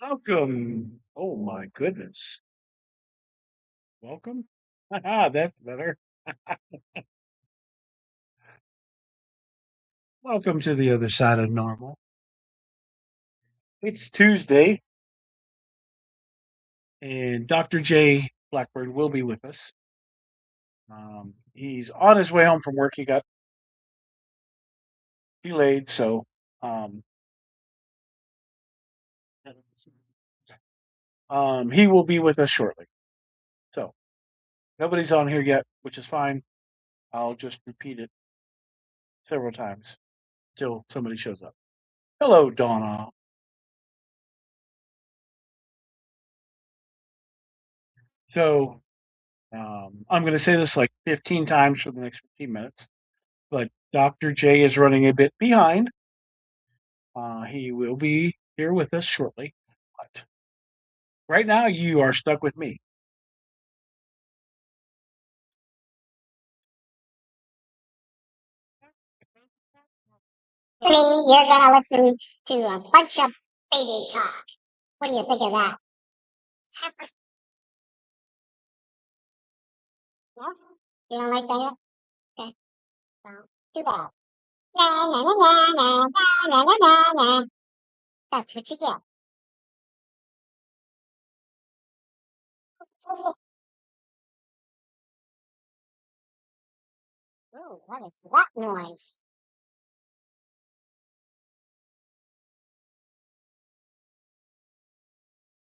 Welcome. Oh my goodness. Welcome. Ah, that's better. Welcome to the other side of normal. It's Tuesday, and Dr. Jay Blackburn will be with us. He's on his way home from work. He got delayed, so um, he will be with us shortly. So nobody's on here yet, which is fine. I'll just repeat it several times till somebody shows up. Hello, Donna. So I'm going to say this like 15 times for the next 15 minutes, but Dr. J is running a bit behind. He will be here with us shortly. But right now, you are stuck with me. Me, you're gonna listen to a bunch of baby talk. What do you think of that? Yeah? You don't like that? Okay, well, too bad. Na na na na na na na na na na. That's what you get. Oh, what is that noise?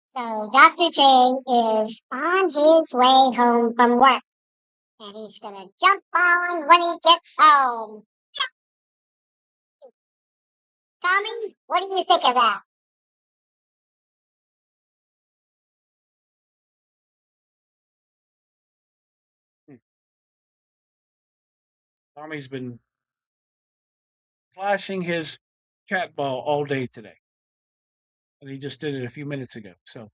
So Dr. J is on his way home from work, and he's gonna jump on when he gets home. Tommy, what do you think of that? Hmm. Tommy's been flashing his cat ball all day today, and he just did it a few minutes ago. So,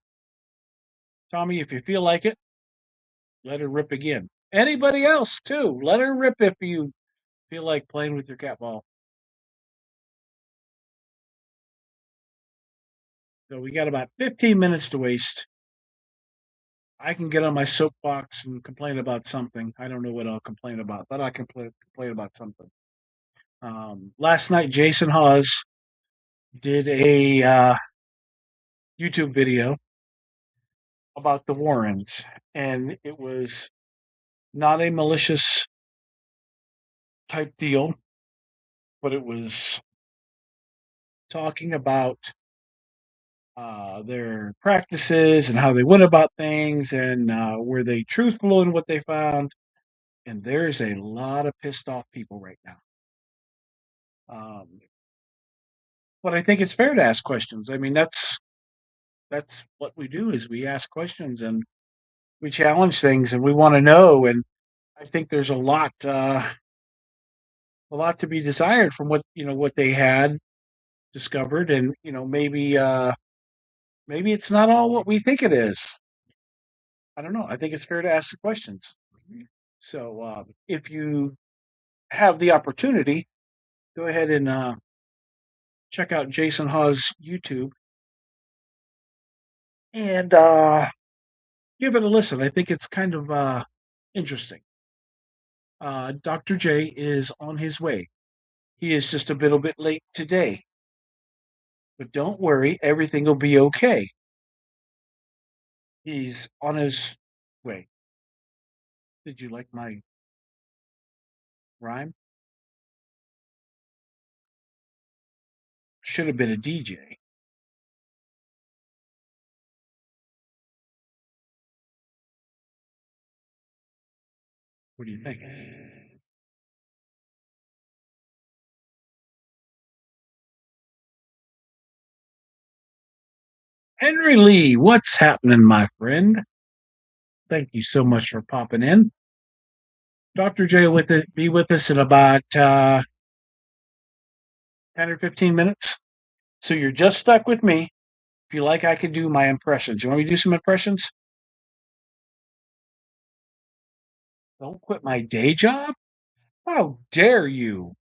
Tommy, if you feel like it, let her rip again. Anybody else, too, let her rip if you feel like playing with your cat ball. So, we got about 15 minutes to waste. I can get on my soapbox and complain about something. I don't know what I'll complain about, but I can complain about something. Last night, Jason Hawes did a YouTube video about the Warrens, and it was not a malicious type deal, but it was talking about their practices and how they went about things, and were they truthful in what they found. And there's a lot of pissed off people right now. Um, but I think it's fair to ask questions. I mean, that's what we do is we ask questions and we challenge things and we want to know. And I think there's a lot to be desired from what what they had discovered, and maybe it's not all what we think it is. I don't know. I think it's fair to ask the questions. So if you have the opportunity, go ahead and check out Jason Hawes' YouTube and give it a listen. I think it's kind of interesting. Dr. J is on his way. He is just a little bit late today, but don't worry, everything will be okay. He's on his way. Did you like my rhyme? Should have been a DJ. What do you think? Henry Lee, what's happening, my friend? Thank you so much for popping in. Dr. J will be with us in about 10 or 15 minutes. So you're just stuck with me. If you like, I can do my impressions. You want me to do some impressions? Don't quit my day job? How dare you?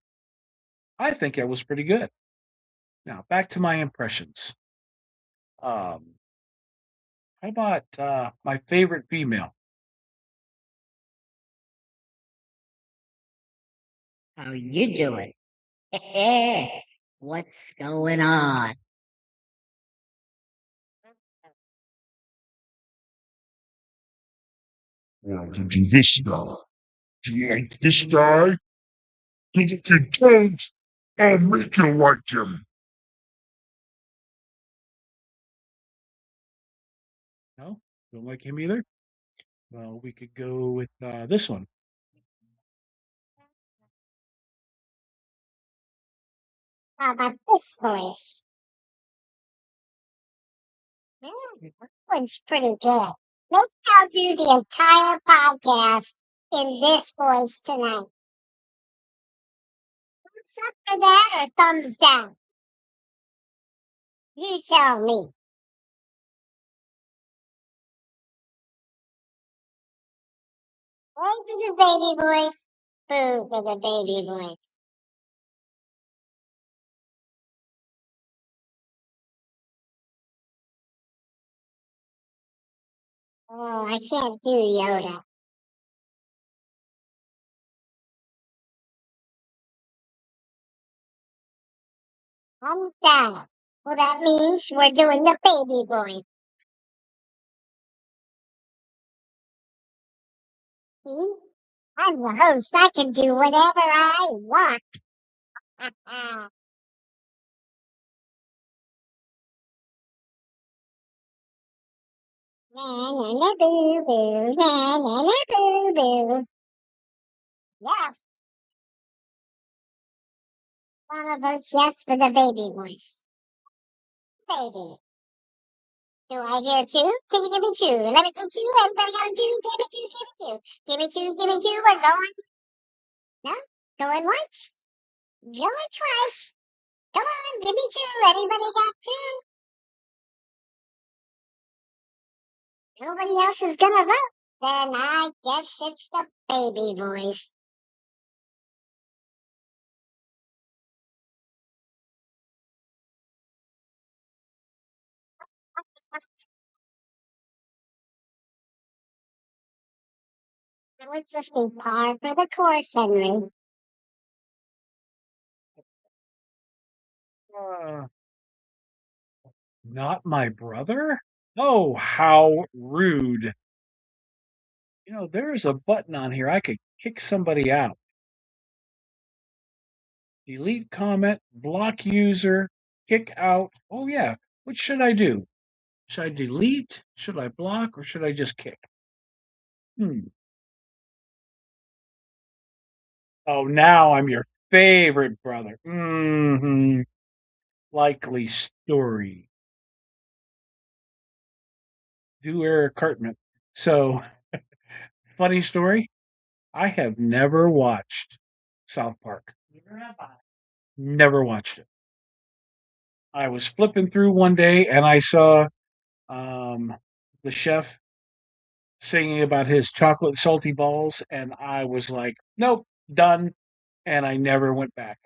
I think that was pretty good. Now, back to my impressions. How about my favorite female? How you doing? What's going on? Or to do this guy. Do you like this guy? Because if you don't, I'll make you like him. No, don't like him either. Well, we could go with this one. How about this voice? That one's pretty good. Maybe I'll do the entire podcast in this voice tonight. Thumbs up for that or thumbs down? You tell me. Right for the baby voice, boo for the baby voice. Oh, I can't do Yoda. I'm done. Well, that means we're doing the baby voice. See? I'm the host. I can do whatever I want. Na na na boo boo, na na na boo boo. Yes, one of votes yes for the baby voice. Baby. Do I hear two? Can you give me two? Let me get two. Everybody got two. Give me two. Give me two. Give me two. Give me two. We're going. No? Going once? Going twice? Come on, give me two. Anybody got two? Nobody else is gonna vote. Then I guess it's the baby voice. It would just be par for the course, Henry. Uh, Not my brother? Oh, how rude. There's a button on here. I could kick somebody out. Delete comment, block user, kick out. Oh, yeah. What should I do? Should I delete? Should I block? Or should I just kick? Hmm. Oh, now I'm your favorite brother. Likely story. Do Eric Cartman. So, funny story. I have never watched South Park. Never watched it. I was flipping through one day and I saw um, the chef singing about his chocolate salty balls, and I was like, nope, done. And I never went back.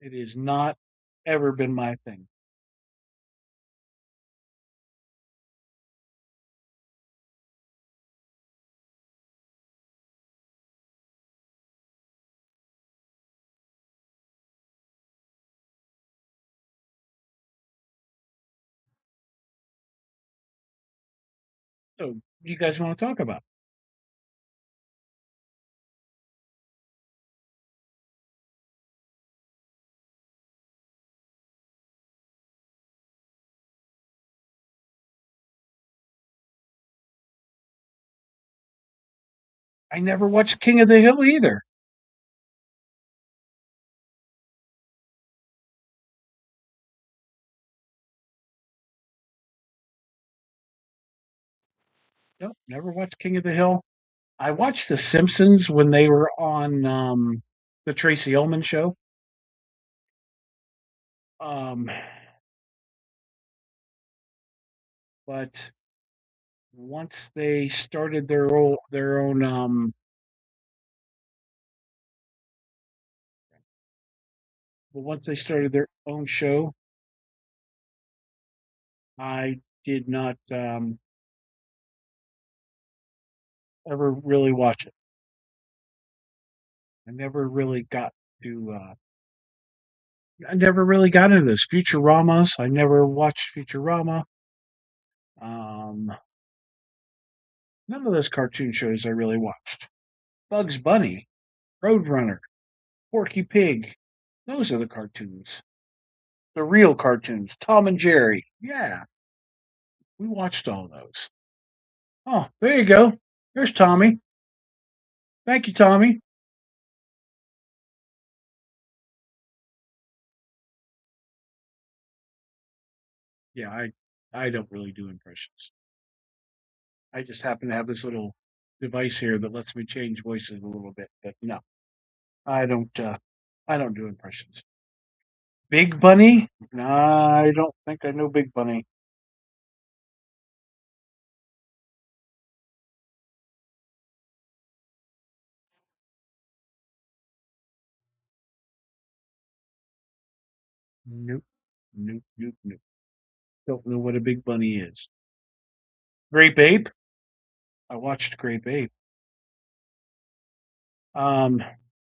It has not ever been my thing. So, you guys want to talk about? I never watched King of the Hill either. Nope, never watched King of the Hill. I watched The Simpsons when they were on the Tracy Ullman show. Um, but once they started their own but once they started their own show, I did not ever really watch it. I never really got to. I never really got into this Futuramas. I never watched Futurama. Um, None of those cartoon shows I really watched. Bugs Bunny, Roadrunner, Porky Pig. Those are the cartoons. The real cartoons. Tom and Jerry. Yeah, we watched all those. Oh, there you go. There's Tommy. Thank you, Tommy. Yeah, I don't really do impressions. I just happen to have this little device here that lets me change voices a little bit. But no, I don't. I don't do impressions. Big Bunny? Nah, I don't think I know Big Bunny. Nope, nope, nope, nope. Don't know what a Big Bunny is. Grape Ape? I watched Grape Ape. Um,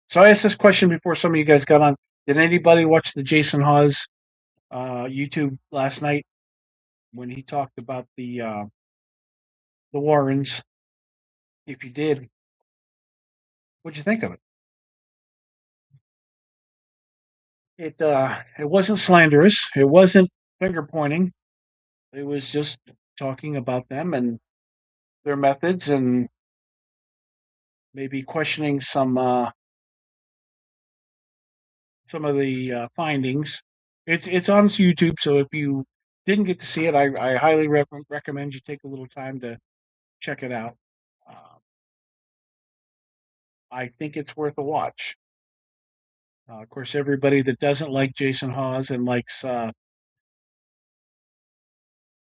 so I asked this question before some of you guys got on. Did anybody watch the Jason Hawes YouTube last night when he talked about the Warrens? If you did, what'd you think of it? It wasn't slanderous. It wasn't finger pointing. It was just talking about them and their methods and maybe questioning some of the findings. It's on YouTube, so if you didn't get to see it, I highly recommend you take a little time to check it out. Uh, I think it's worth a watch. Of course, everybody that doesn't like Jason Hawes and likes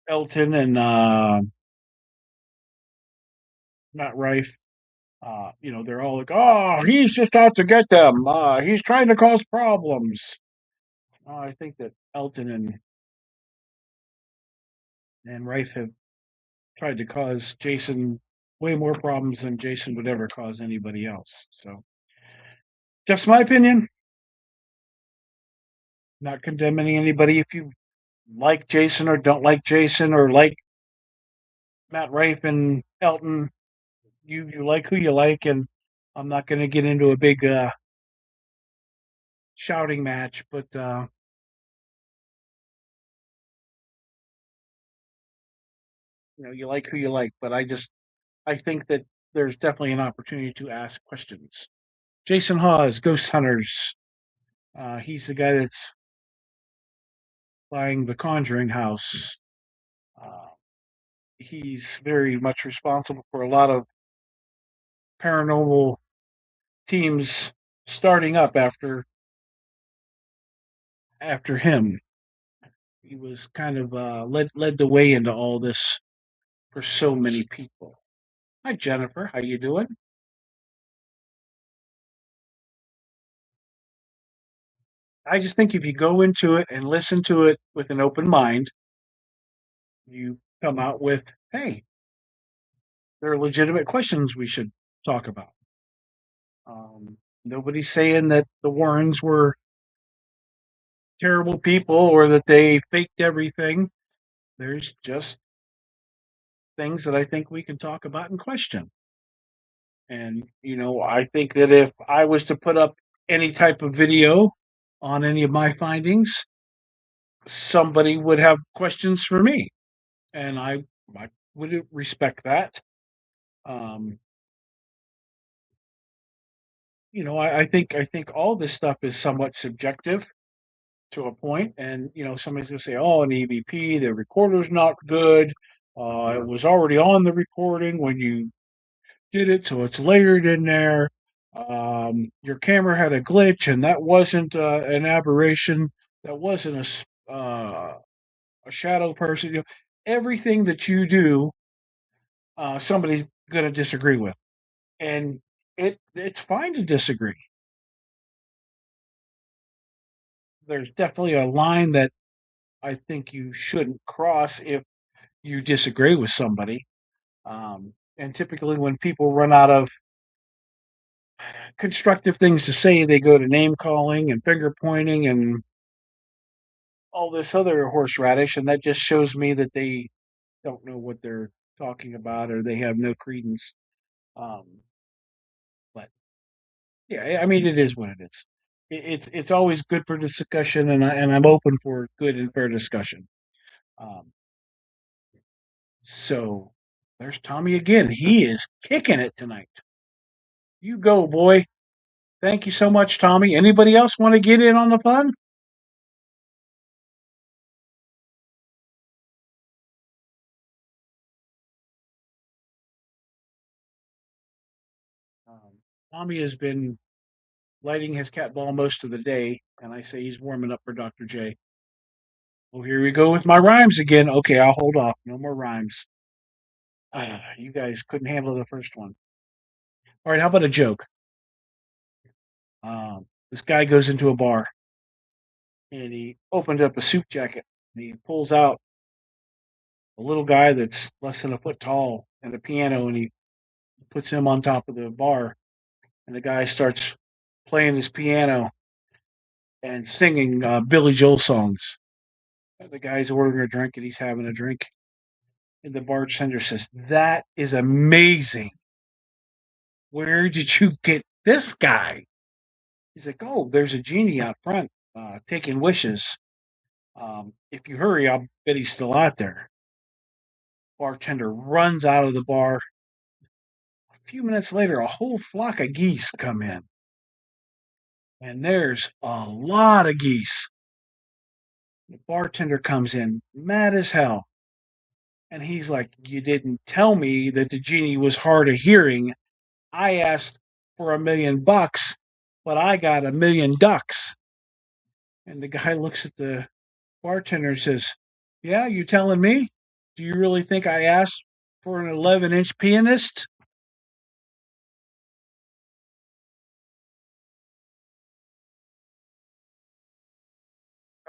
Elton and Matt Rife, they're all like, "Oh, he's just out to get them. He's trying to cause problems." I think that Elton and Rife have tried to cause Jason way more problems than Jason would ever cause anybody else. So, just my opinion. Not condemning anybody. If you like Jason or don't like Jason or like Matt Rife and Elton, you like who you like, and I'm not going to get into a big shouting match, but you like who you like. But I think that there's definitely an opportunity to ask questions. Jason Hawes, Ghost Hunters. He's the guy that's buying the Conjuring house. Uh, he's very much responsible for a lot of paranormal teams starting up after him. He was kind of led the way into all this for so many people. Hi Jennifer, how you doing? I just think if you go into it and listen to it with an open mind, you come out with, hey, there are legitimate questions we should talk about. Nobody's saying that the Warrens were terrible people or that they faked everything. There's just things that I think we can talk about and question. And, I think that if I was to put up any type of video on any of my findings, somebody would have questions for me. And I would respect that. Um, I think all this stuff is somewhat subjective to a point, and somebody's gonna say, "Oh, an EVP, the recorder's not good. It was already on the recording when you did it, so it's layered in there. Your camera had a glitch, and that wasn't an aberration. That wasn't a shadow person. Everything that you do, somebody's going to disagree with, and it's fine to disagree. There's definitely a line that I think you shouldn't cross if you disagree with somebody. And typically, when people run out of constructive things to say, they go to name calling and finger pointing and all this other horseradish, and that just shows me that they don't know what they're talking about or they have no credence. Um, but yeah, I mean, it is what it is. It's always good for discussion, and I'm open for good and fair discussion. Um, so there's Tommy again. He is kicking it tonight. You go, boy. Thank you so much, Tommy. Anybody else want to get in on the fun? Um, Tommy has been lighting his cat ball most of the day, and I say he's warming up for Dr. J. Well, here we go with my rhymes again. Okay, I'll hold off. No more rhymes. You guys couldn't handle the first one. All right, how about a joke? This guy goes into a bar and he opens up a suit jacket and he pulls out a little guy that's less than a foot tall and a piano and he puts him on top of the bar and the guy starts playing his piano and singing Billy Joel songs. The guy's ordering a drink and he's having a drink. And the bartender says, "That is amazing. Where did you get this guy?" He's like, "Oh, there's a genie out front taking wishes. If you hurry, I'll bet he's still out there." Bartender runs out of the bar. A few minutes later, a whole flock of geese come in, and there's a lot of geese. The bartender comes in, mad as hell, and he's like, "You didn't tell me that the genie was hard of hearing. I asked for $1 million, but I got 1 million ducks." And the guy looks at the bartender and says, "Yeah, you telling me? Do you really think I asked for an 11-inch pianist?"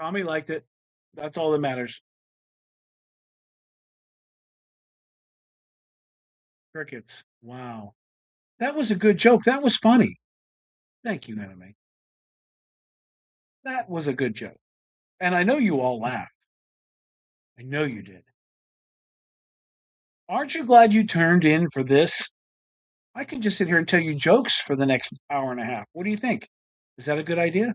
Tommy liked it. That's all that matters. Crickets. Wow. That was a good joke. That was funny. Thank you, Anime. That was a good joke. And I know you all laughed. I know you did. Aren't you glad you turned in for this? I can just sit here and tell you jokes for the next hour and a half. What do you think? Is that a good idea?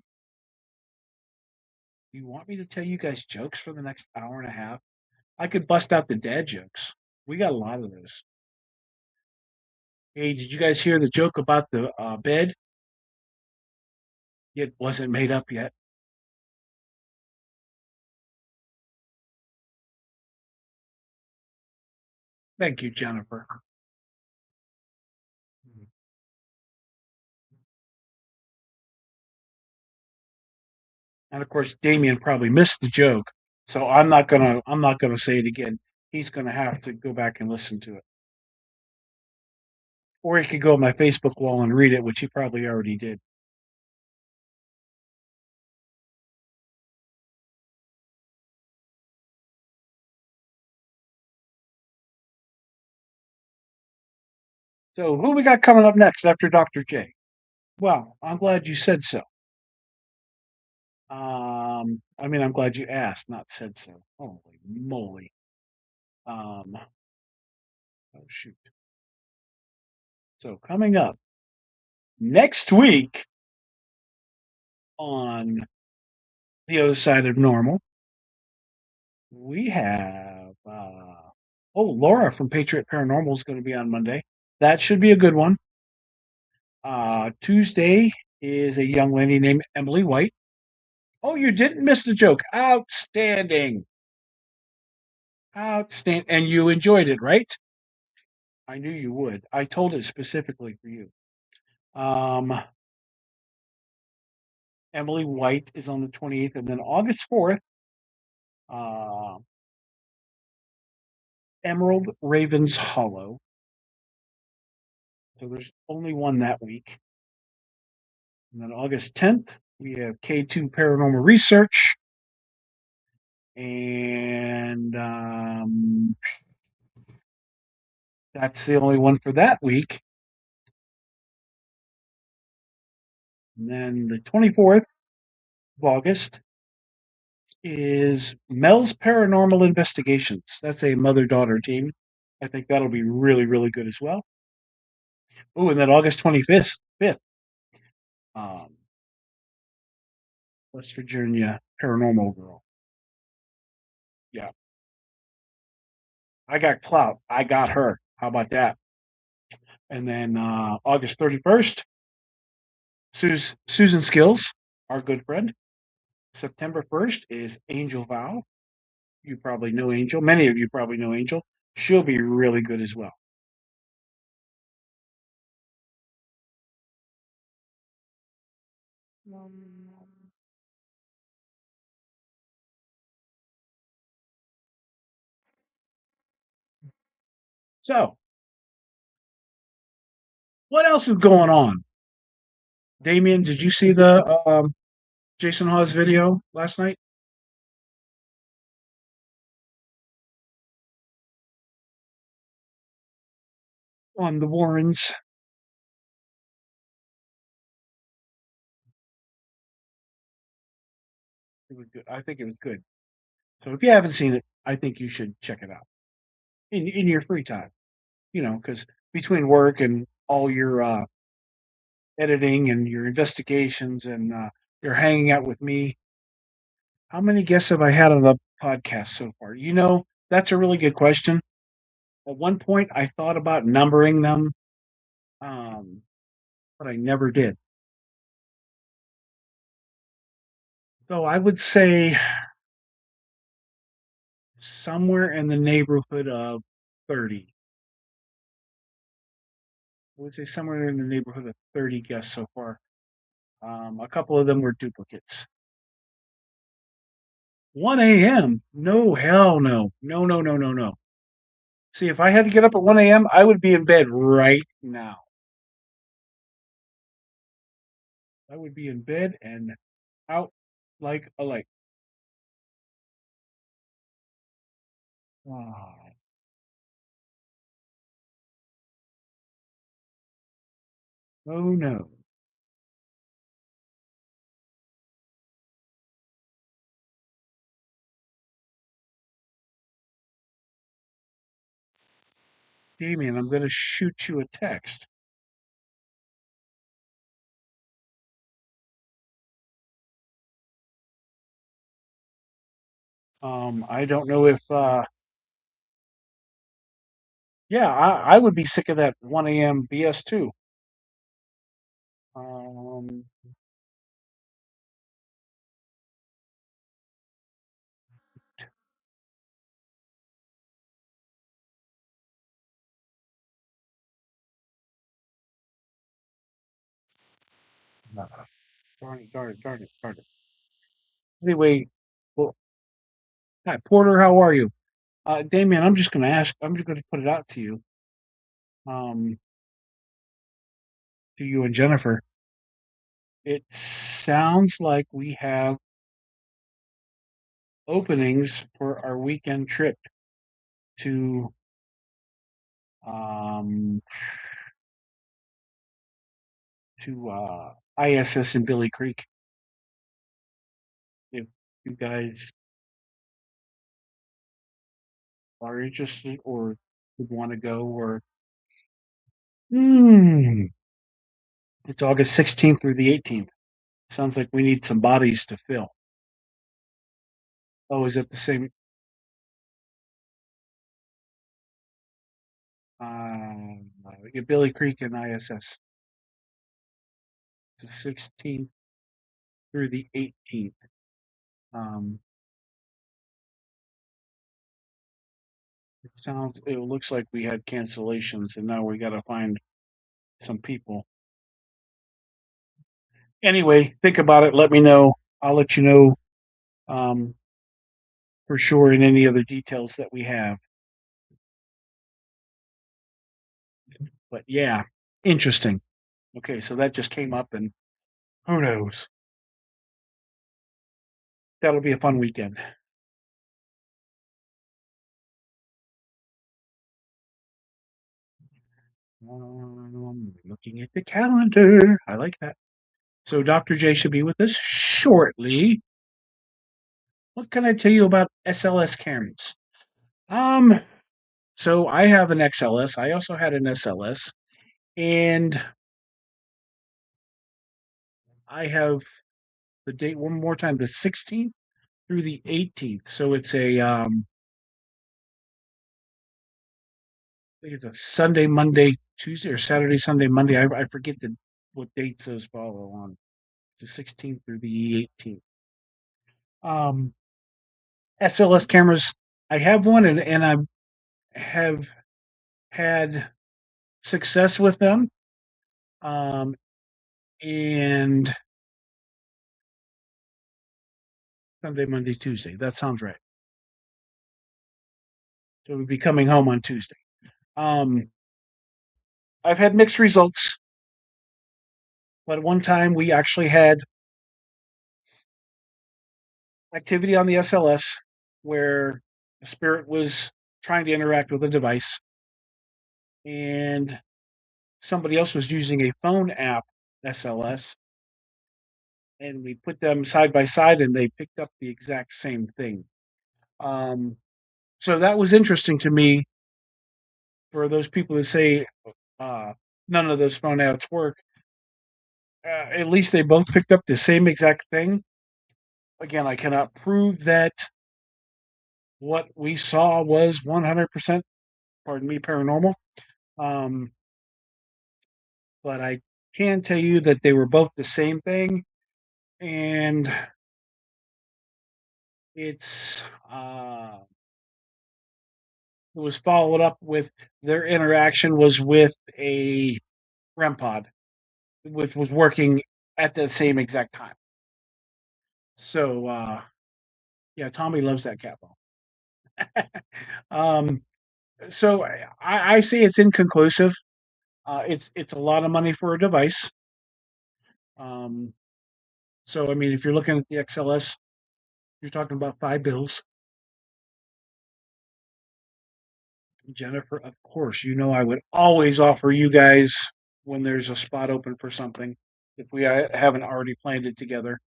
You want me to tell you guys jokes for the next hour and a half? I could bust out the dad jokes. We got a lot of those. Hey, did you guys hear the joke about the bed? It wasn't made up yet. Thank you, Jennifer. And of course, Damien probably missed the joke, so I'm not gonna say it again. He's gonna have to go back and listen to it, or he could go on my Facebook wall and read it, which he probably already did. So, who we got coming up next after Dr. J? Well, I'm glad you said so. I mean, I'm glad you asked, not said so. Holy moly! Oh shoot! So coming up next week on the other side of normal, we have Laura from Patriot Paranormal is going to be on Monday. That should be a good one. Tuesday is a young lady named Emily White. Oh, you didn't miss the joke. Outstanding. Outstanding. And you enjoyed it, right? I knew you would. I told it specifically for you. Um, Emily White is on the 28th, and then August 4th, uh, Emerald Ravens Hollow. So there's only one that week. And then August 10th, we have K2 Paranormal Research. And that's the only one for that week. And then the 24th of August is Mel's Paranormal Investigations. That's a mother daughter team. I think that'll be really, really good as well. Oh, and then August 25th, um, West Virginia Paranormal Girl. Yeah, I got clout. I got her. How about that? And then August 31st, Susan Skills, our good friend. September 1st is Angel Val. You probably know Angel. Many of you probably know Angel. She'll be really good as well. So, what else is going on? Damien, did you see the Jason Hawes video last night on the Warrens? It was good. I think it was good. So if you haven't seen it, I think you should check it out in your free time. You know, because between work and all your editing and your investigations and you're hanging out with me, how many guests have I had on the podcast so far? You know, that's a really good question. At one point, I thought about numbering them, um, but I never did. So I would say somewhere in the neighborhood of 30. I would say somewhere in the neighborhood of 30 guests so far. A couple of them were duplicates. 1 a.m. No, hell no. No, no, no, no, no. See, if I had to get up at 1 a.m., I would be in bed right now. I would be in bed and out like a light. Oh, oh no. Damien, I'm going to shoot you a text. I don't know if, yeah, I would be sick of that 1 a.m. BS too. Um, darn it, darn it, darn it, darn it. Anyway, well, hi, Porter, how are you? Damien, I'm just going to ask, I'm just going to put it out um, to you and Jennifer. It sounds like we have openings for our weekend trip to um, ISS in Billy Creek. If you guys are interested or would want to go, or hmm, it's August 16th through the 18th. Sounds like we need some bodies to fill. Oh, is that the same? Yeah, Billy Creek and ISS. The 16th through the 18th. Um, it looks like we had cancellations, and now we got to find some people. Anyway, think about it. Let me know. I'll let you know um, for sure in any other details that we have. But yeah, interesting. Okay, so that just came up, and who knows? That'll be a fun weekend. Looking at the calendar. I like that. So Dr. J should be with us shortly. What can I tell you about SLS cameras? Um, so I have an XLS. I also had an SLS, and I have the date one more time, the 16th through the 18th. So it's a I think it's a Sunday, Monday, Tuesday, or Saturday, Sunday, Monday. I forget what dates those follow on. It's the 16th through the 18th. Um, SLS cameras. I have one, and I have had success with them. Um, and Sunday, Monday, Tuesday. That sounds right. So we'll be coming home on Tuesday. Um, I've had mixed results, but one time we actually had activity on the SLS where the spirit was trying to interact with the device, and somebody else was using a phone app SLS, and we put them side by side, and they picked up the exact same thing. Um, so that was interesting to me for those people who say uh, none of those phone apps work. At least they both picked up the same exact thing. Again, I cannot prove that what we saw was 100%, pardon me, paranormal. Um, but I can tell you that they were both the same thing, and it's it was followed up with their interaction was with a REM pod, which was working at the same exact time. So yeah, Tommy loves that cat ball. um, so I say it's inconclusive. It's a lot of money for a device. Um, so I mean, if you're looking at the XLS, you're talking about five bills. Jennifer, of course, you know I would always offer you guys when there's a spot open for something if we haven't already planned it together.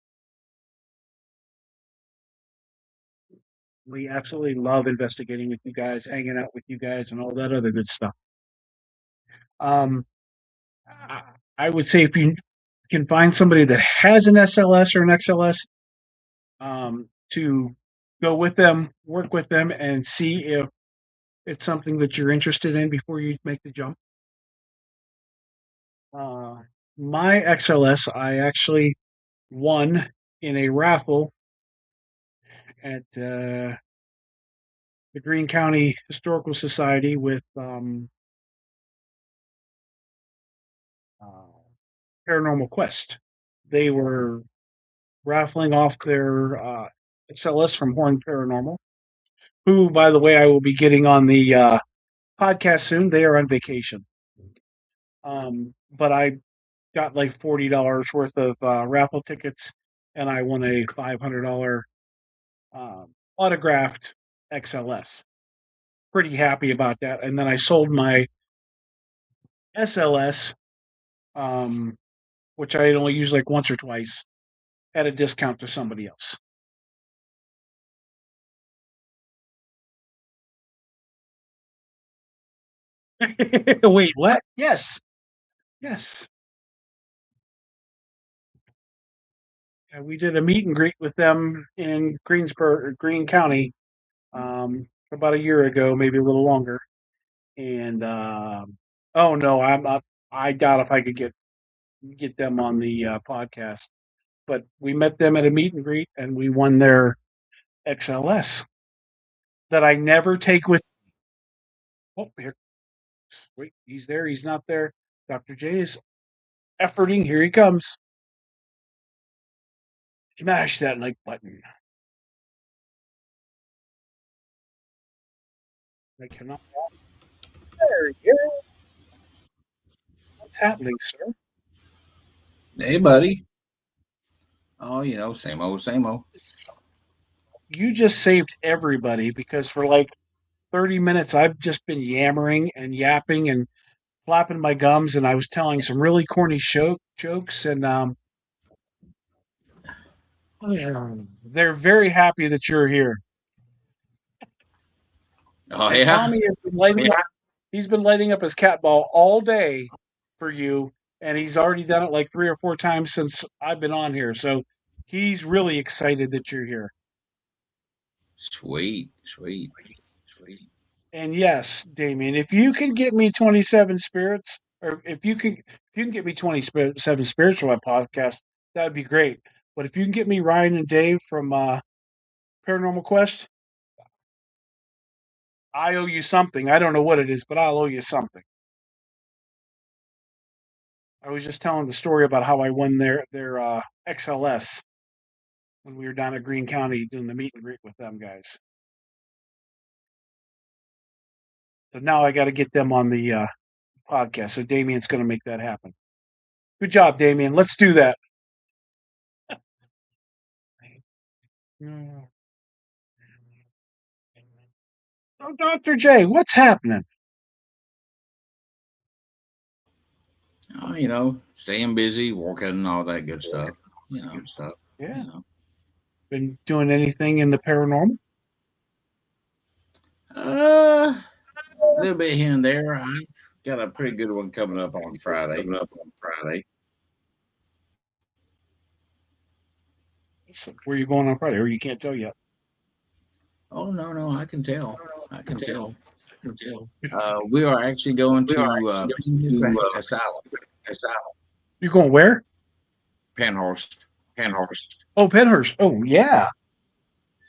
We absolutely love investigating with you guys, hanging out with you guys, and all that other good stuff. Um, I I would say if you can find somebody that has an SLS or an XLS, to go with them, work with them, and see if it's something that you're interested in before you make the jump. Uh, my XLS, I actually won in a raffle at the Greene County Historical Society with uh, Paranormal Quest. They were raffling off their XLS from Horn Paranormal, who, by the way, I will be getting on the podcast soon. They are on vacation. But I got like $40 worth of raffle tickets, and I won a $500 autographed XLS. Pretty happy about that. And then I sold my SLS, um, which I only use like once or twice, at a discount to somebody else. Wait, what? Yes, yes. We did a meet and greet with them in Greensboro, Greene County, about a year ago, maybe a little longer. And oh no, I'm not. I doubt if I could get them on the podcast. But we met them at a meet and greet, and we won their XLS that I never take with. Oh, here, wait, he's there. He's not there. Dr. J is efforting. Here he comes. Smash that like button. I cannot. There he is. What's happening, sir? Hey, buddy. Oh, same old, same old. You just saved everybody because for like 30 minutes I've just been yammering and yapping and flapping my gums, and I was telling some really corny jokes, and they're very happy that you're here. Oh And yeah. Tommy has been lighting up. He's been lighting up his cat ball all day for you, and he's already done it like 3 or 4 times since I've been on here. So he's really excited that you're here. Sweet. And yes, Damien, if you can get me 27 spirits, or if you can get me 27 spirits for my podcast, that would be great. But if you can get me Ryan and Dave from Paranormal Quest, I owe you something. I don't know what it is, but I'll owe you something. I was just telling the story about how I won their XLS when we were down at Greene County doing the meet and greet with them guys. So now I got to get them on the podcast. So Damien's going to make that happen. Good job, Damien. Let's do that. Oh, Dr. J, what's happening? Staying busy, working, all that good stuff. Yeah. Been doing anything in the paranormal? A little bit here and there. I got a pretty good one coming up on Friday. So where are you going on Friday? Or you can't tell yet? Oh no, I can tell. We are actually going to Asylum. You going where? Penhorst. Oh, Penhurst. Oh, yeah.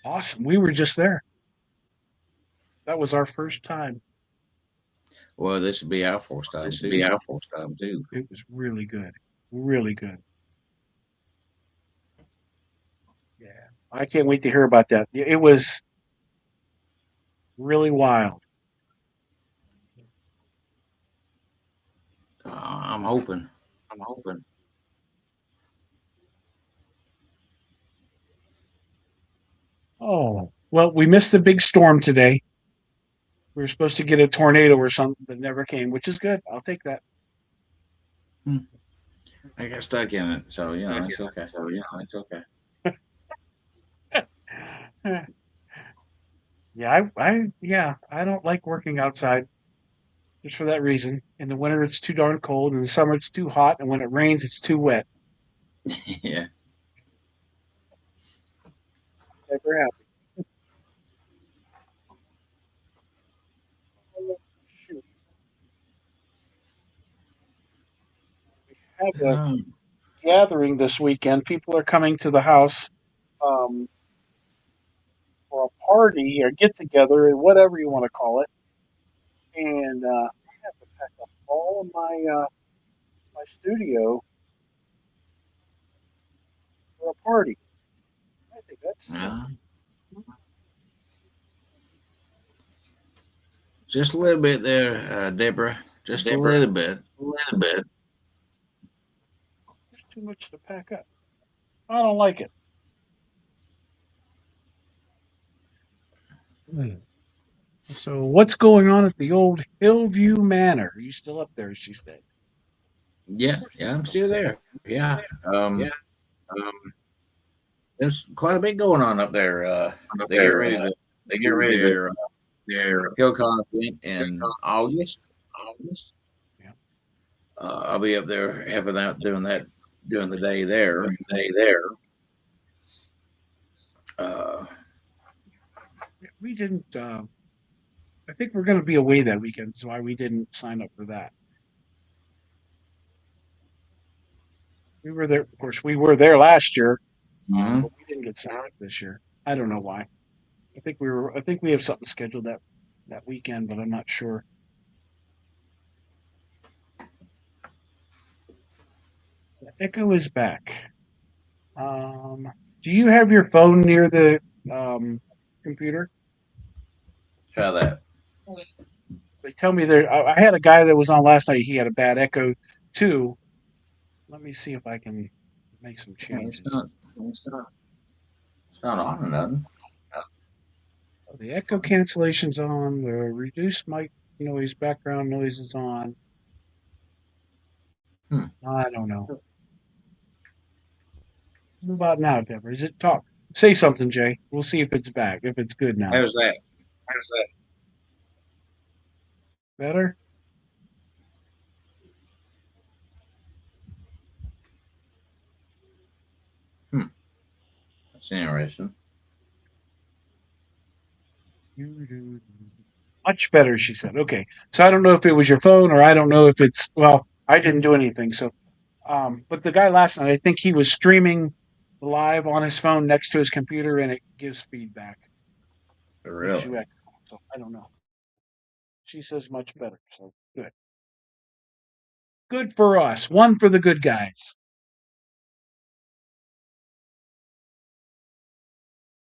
Awesome. We were just there. That was our first time. Well, this will be our first time too. It was really good. Really good. Yeah. I can't wait to hear about that. It was really wild. I'm hoping. Oh, well, we missed the big storm today. We were supposed to get a tornado or something that never came, which is good. I'll take that. I got stuck in it, so it's okay. Yeah, I don't like working outside just for that reason. In the winter, it's too darn cold. In the summer, it's too hot, and when it rains, it's too wet. Yeah. Never happy. Shoot. We have a Um, gathering this weekend. People are coming to the house um, for a party or get together, or whatever you want to call it. And I have to pack up all of my studio for a party. I think that's stupid. uh, just a little bit there, Deborah. Just a little bit. There's too much to pack up. I don't like it. Hmm. So what's going on at the old Hillview Manor? Are you still up there? She said. Yeah, I'm still there. Yeah. There's quite a bit going on up there. They get ready to do their Hillcon event in August. Yeah. I'll be up there helping out doing the day there. Uh, We didn't. I think we're going to be away that weekend, so why we didn't sign up for that. We were there. Of course, we were there last year, mhm. but we didn't get signed up this year. I don't know why. I think we were. I think we have something scheduled that weekend, but I'm not sure. Echo is back. Do you have your phone near the computer? Try that. They tell me there. I had a guy that was on last night. He had a bad echo too. Let me see if I can make some Yeah, it's changes. not. It's not on or nothing. The echo cancellation's on. The reduced mic noise, background noise is on. I don't know. What about now, Deborah? Is it talk? Say something, Jay. We'll see if it's back. If it's good now. How's that? How's that? Better? That's interesting. Much better, she said. Okay. So I don't know if it was your phone or I don't know if it's, well, I didn't do anything. So, but the guy last night, I think he was streaming live on his phone next to his computer and it gives feedback. Makes you Really? echo. So I don't know. She says much better. So good. Good for us. One for the good guys.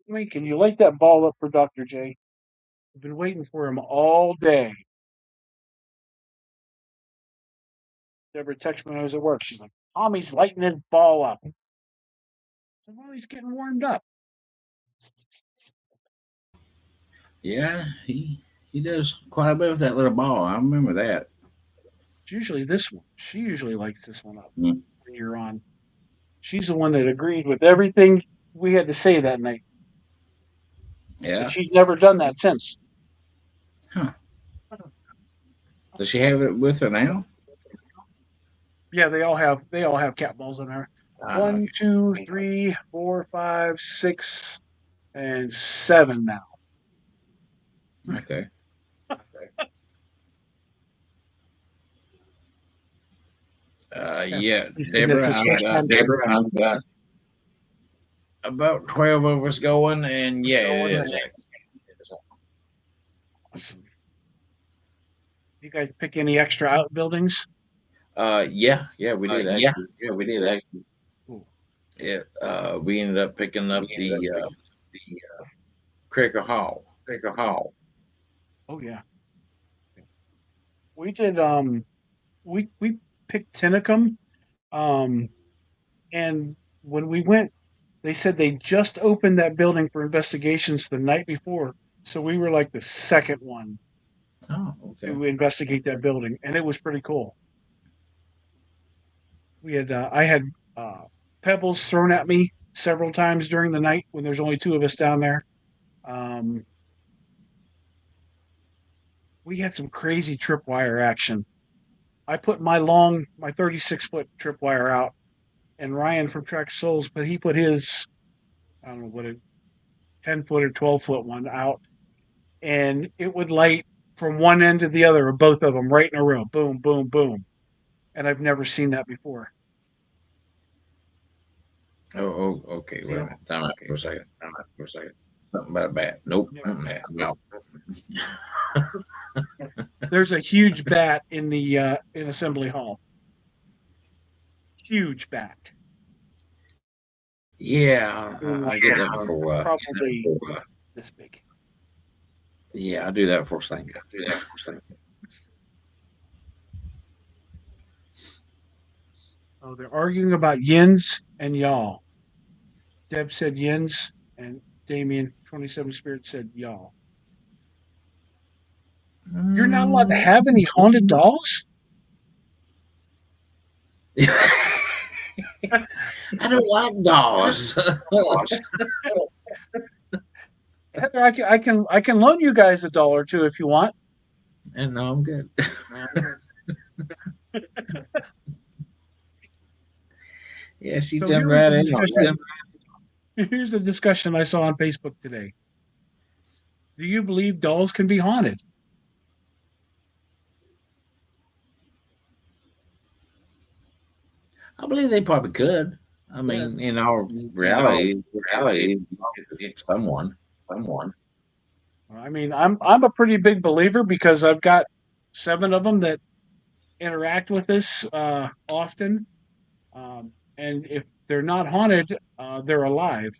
I mean, can you light that ball up for Dr. J? I've been waiting for him all day. Deborah texted me when I was at work. She's like, Tommy's lighting his ball up. I said, well, he's getting warmed up. Yeah, he does quite a bit with that little ball. I remember that. It's usually this one. She usually lights this one up Mm. when you're on. She's the one that agreed with everything we had to say that night. Yeah. But she's never done that since. Huh. Does she have it with her now? Yeah, they all have cat balls in there. Ah, 1, okay. 2, 3, 4, 5, 6, and 7 now. Okay. Yes. Yeah, He said that's his first time. Deborah, I've got about 12 of us going, and yeah, it is. Awesome. You guys pick any extra outbuildings? Yeah, we did actually. Yeah, we did actually. Cool. Yeah, we ended up picking up the Cricker Hall. Oh yeah. We did we picked Tinicum. And when we went, they said they just opened that building for investigations the night before. So we were like the second one Oh, okay. to investigate that building, and it was pretty cool. We had I had pebbles thrown at me several times during the night when there's only two of us down there. Um, we had some crazy tripwire action. I put my 36-foot tripwire out, and Ryan from Track Souls, but he put his, I don't know what, a 10-foot or 12-foot one out, and it would light from one end to the other of both of them right in a row. Boom, boom, boom. And I've never seen that before. Oh, okay. Wait a minute. Time out for a second. Something about a bat. Nope. No. There's a huge bat in the in Assembly Hall. Huge bat. Yeah, I get that for probably this big. Yeah, I do that for thing. Oh, they're arguing about yins and y'all. Deb said yins, and Damien 27 Spirit said y'all. You're not allowed to have any haunted dolls? I don't like dolls. Heather, I can loan you guys $1 or $2 if you want. And no, I'm good. Yeah, she jumped right in. Here's the discussion I saw on Facebook today. Do you believe dolls can be haunted? I believe they probably could. I mean, in our reality, someone. I mean, I'm a pretty big believer because I've got 7 of them that interact with us often, and if they're not haunted, they're alive.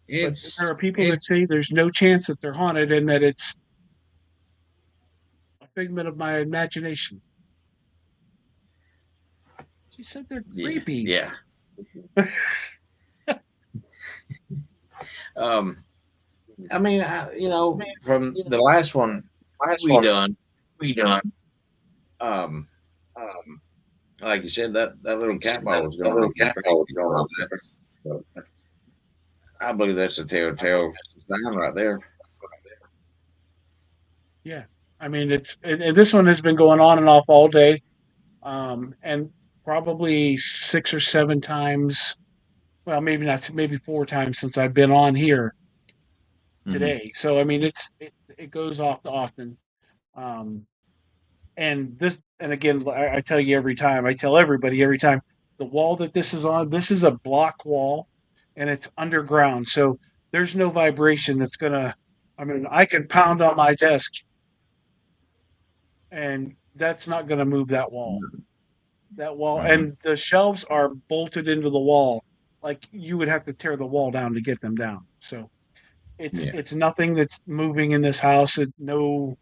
But there are people that say there's no chance that they're haunted and that it's a figment of my imagination. She said they're creepy. Yeah. I mean, from the last one we done. like you said, that little cat ball was going off. So I believe that's a telltale sign right there. Yeah, I mean and this one has been going on and off all day, and probably 6 or 7 times. Well, maybe not, maybe 4 times since I've been on here Mm-hmm. today. So I mean, it goes off often. Um, and again, I tell you every time, I tell everybody every time, the wall that this is on, this is a block wall, and it's underground, so there's no vibration that's gonna. I mean, I can pound on my desk, and that's not gonna move that wall. That wall, Mm-hmm. and the shelves are bolted into the wall, like you would have to tear the wall down to get them down. So Yeah. it's nothing that's moving in this house. No,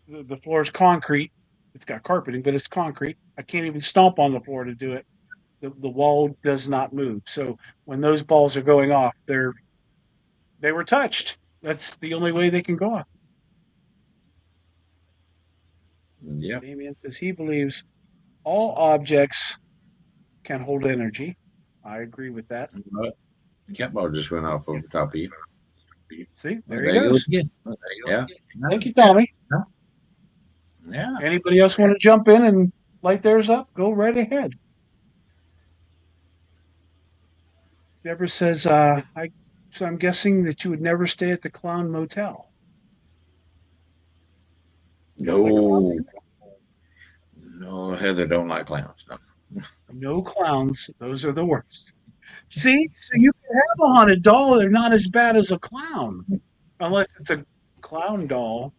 the floor is concrete. It's got carpeting, but it's concrete. I can't even stomp on the floor to do it. The wall does not move. So when those balls are going off, they were touched. That's the only way they can go off. Yep. Damien says he believes all objects can hold energy. I agree with that. But cat ball just went off over the top of you. See, Well, there he there you go goes. again. Yeah. Thank you, Tommy. Yeah. Anybody else want to jump in and light theirs up? Go right ahead. Deborah says, so I'm guessing that you would never stay at the Clown Motel. Like No. No, Heather don't like clowns. No. no clowns. Those are the worst. See, so you can have a haunted doll. They're not as bad as a clown, unless it's a clown doll.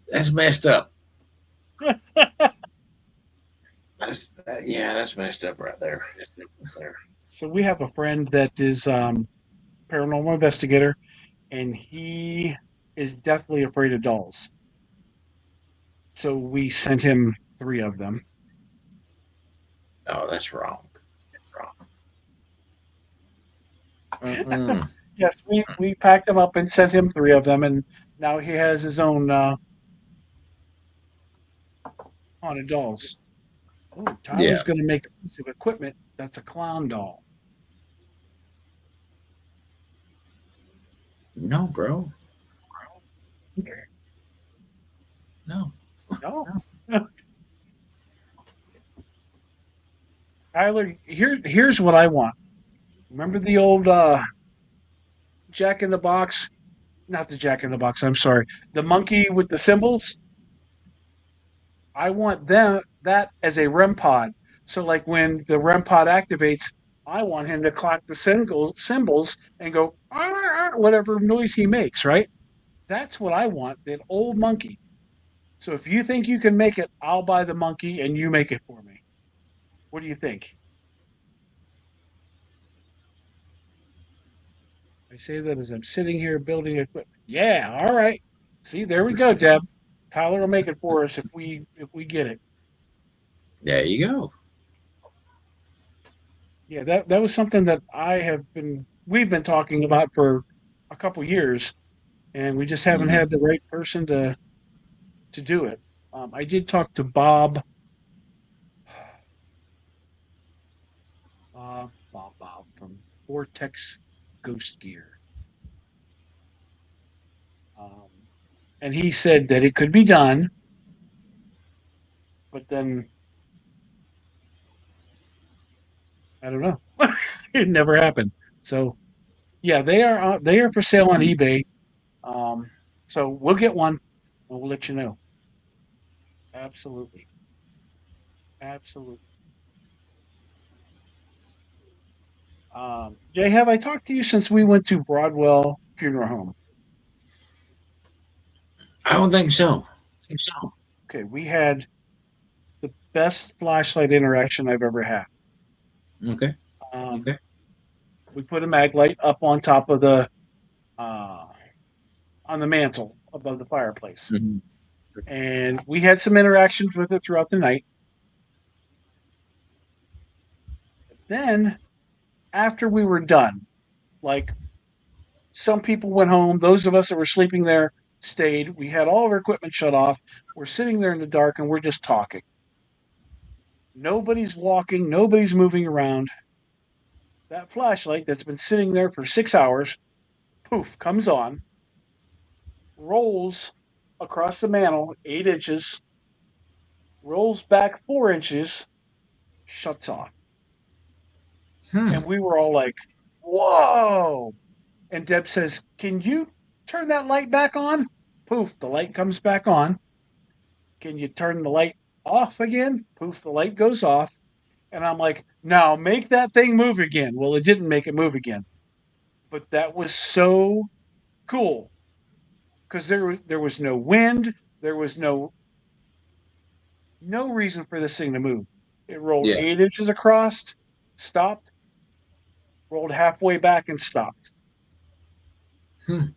That's messed up. That's messed up right there. So we have a friend that is paranormal investigator, and he is deathly afraid of dolls. So we sent him 3 of them. Oh, that's wrong. Mm-mm. Yes, we packed him up and sent him 3 of them, and now he has his own haunted dolls. Oh, Yeah. Tyler's going to make a piece of equipment that's a clown doll. No, bro. No. No. Tyler, here's what I want. Remember the old Jack in the Box? Not the Jack in the Box, I'm sorry. The monkey with the symbols? I want that as a REM pod. So like when the REM pod activates, I want him to clock the symbols and go whatever noise he makes, right? That's what I want, that old monkey. So if you think you can make it, I'll buy the monkey and you make it for me. What do you think? I say that as I'm sitting here building equipment. Yeah, all right. See, there we go, Deb. Tyler will make it for us if we get it. There you go. Yeah, that was something that we've been talking about for a couple years, and we just haven't Mm-hmm. had the right person to do it. I did talk to Bob, Bob from Vortex Ghost Gear, um, and he said that it could be done, but then I don't know. It never happened. So yeah, they are for sale on eBay. Um, so we'll get one and we'll let you know. Absolutely. Absolutely. Jay, have I talked to you since we went to Broadwell Funeral Home? I don't think so. Okay, we had the best flashlight interaction I've ever had. Okay. Um, we put a mag light up on top of uh, on the mantle above the fireplace, Mm-hmm. and we had some interactions with it throughout the night. Then, after we were done, like some people went home, those of us that were sleeping there stayed. We had all of our equipment shut off. We're sitting there in the dark and we're just talking. Nobody's walking, nobody's moving around. That flashlight that's been sitting there for 6 hours, poof, comes on, rolls across the mantle 8 inches, rolls back 4 inches, shuts off. And we were all like, whoa. And Deb says, can you turn that light back on? Poof, the light comes back on. Can you turn the light off again? Poof, the light goes off. And I'm like, now make that thing move again. Well, it didn't make it move again. But that was so cool because there was no wind. There was no reason for this thing to move. It rolled 8 inches across, stopped, rolled halfway back and stopped. And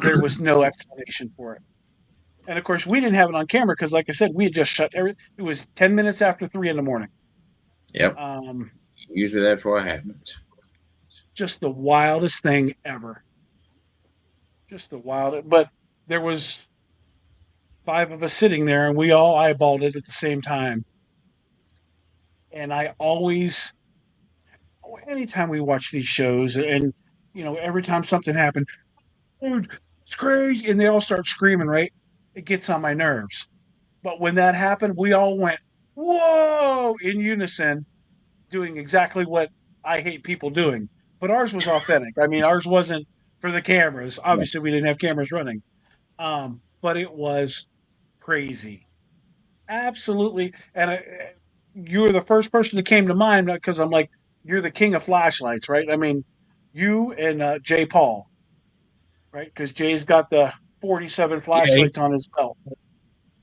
there was no explanation for it. And of course, we didn't have it on camera because, like I said, we had just shut everything. It was 10 minutes after 3 a.m. Yep. Usually that's what happens. Just the wildest thing ever. Just the wildest. But there was 5 of us sitting there, and we all eyeballed it at the same time. And I always, anytime we watch these shows, and every time something happened, dude, it's crazy, and they all start screaming, right? It gets on my nerves. But when that happened, we all went, whoa, in unison, doing exactly what I hate people doing. But ours was authentic. I mean, ours wasn't for the cameras. Obviously, we didn't have cameras running. But it was crazy. Absolutely. And you were the first person that came to mind because I'm like, you're the king of flashlights, right? I mean, you and Jay Paul, right? Because Jay's got the 47 flashlights on his belt.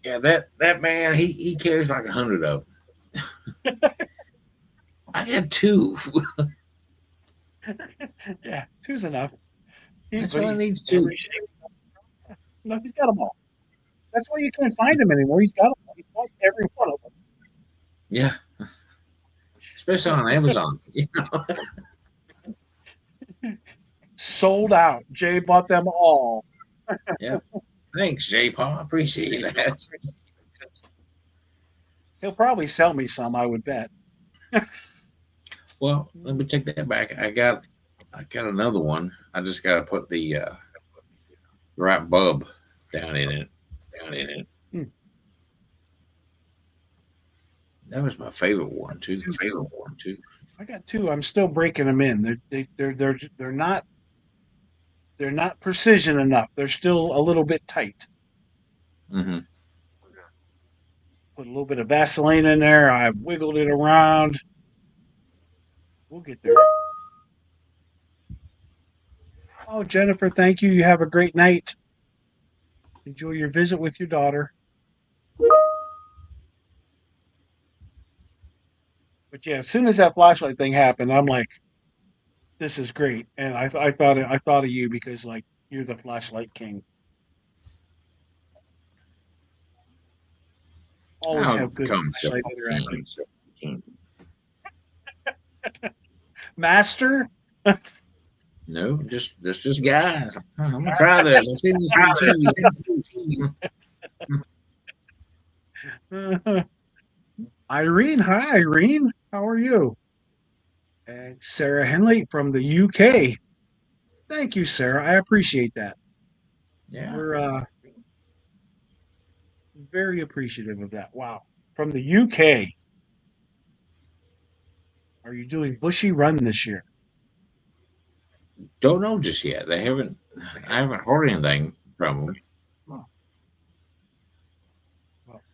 Yeah, that man, he carries like 100 of them. I got 2. Yeah, 2's enough. That's all he needs 2. No, he's got them all. That's why you can't find him anymore. He's got them all. He's got every one of them. Yeah. Especially on Amazon. Sold out. Jay bought them all. Yeah. Thanks, Jay Paul. I appreciate that. He'll probably sell me some, I would bet. Well, let me take that back. I got another one. I just got to put the right bulb down in it. That was my favorite one too. I got 2. I'm still breaking them in. They're not precision enough. They're still a little bit tight. Mm-hmm. Put a little bit of Vaseline in there. I wiggled it around. We'll get there. Oh, Jennifer, thank you. You have a great night. Enjoy your visit with your daughter. But yeah, as soon as that flashlight thing happened, I'm like, this is great. And I thought of you because like you're the flashlight king. Always have good flashlight interactions. Master? No, just guys. I'm gonna try this. I've seen this on TV. Irene, hi Irene. How are you? And Sarah Henley from the UK. Thank you, Sarah. I appreciate that. Yeah. We're very appreciative of that. Wow. From the UK. Are you doing Bushy Run this year? Don't know just yet. I haven't heard anything from them. Well,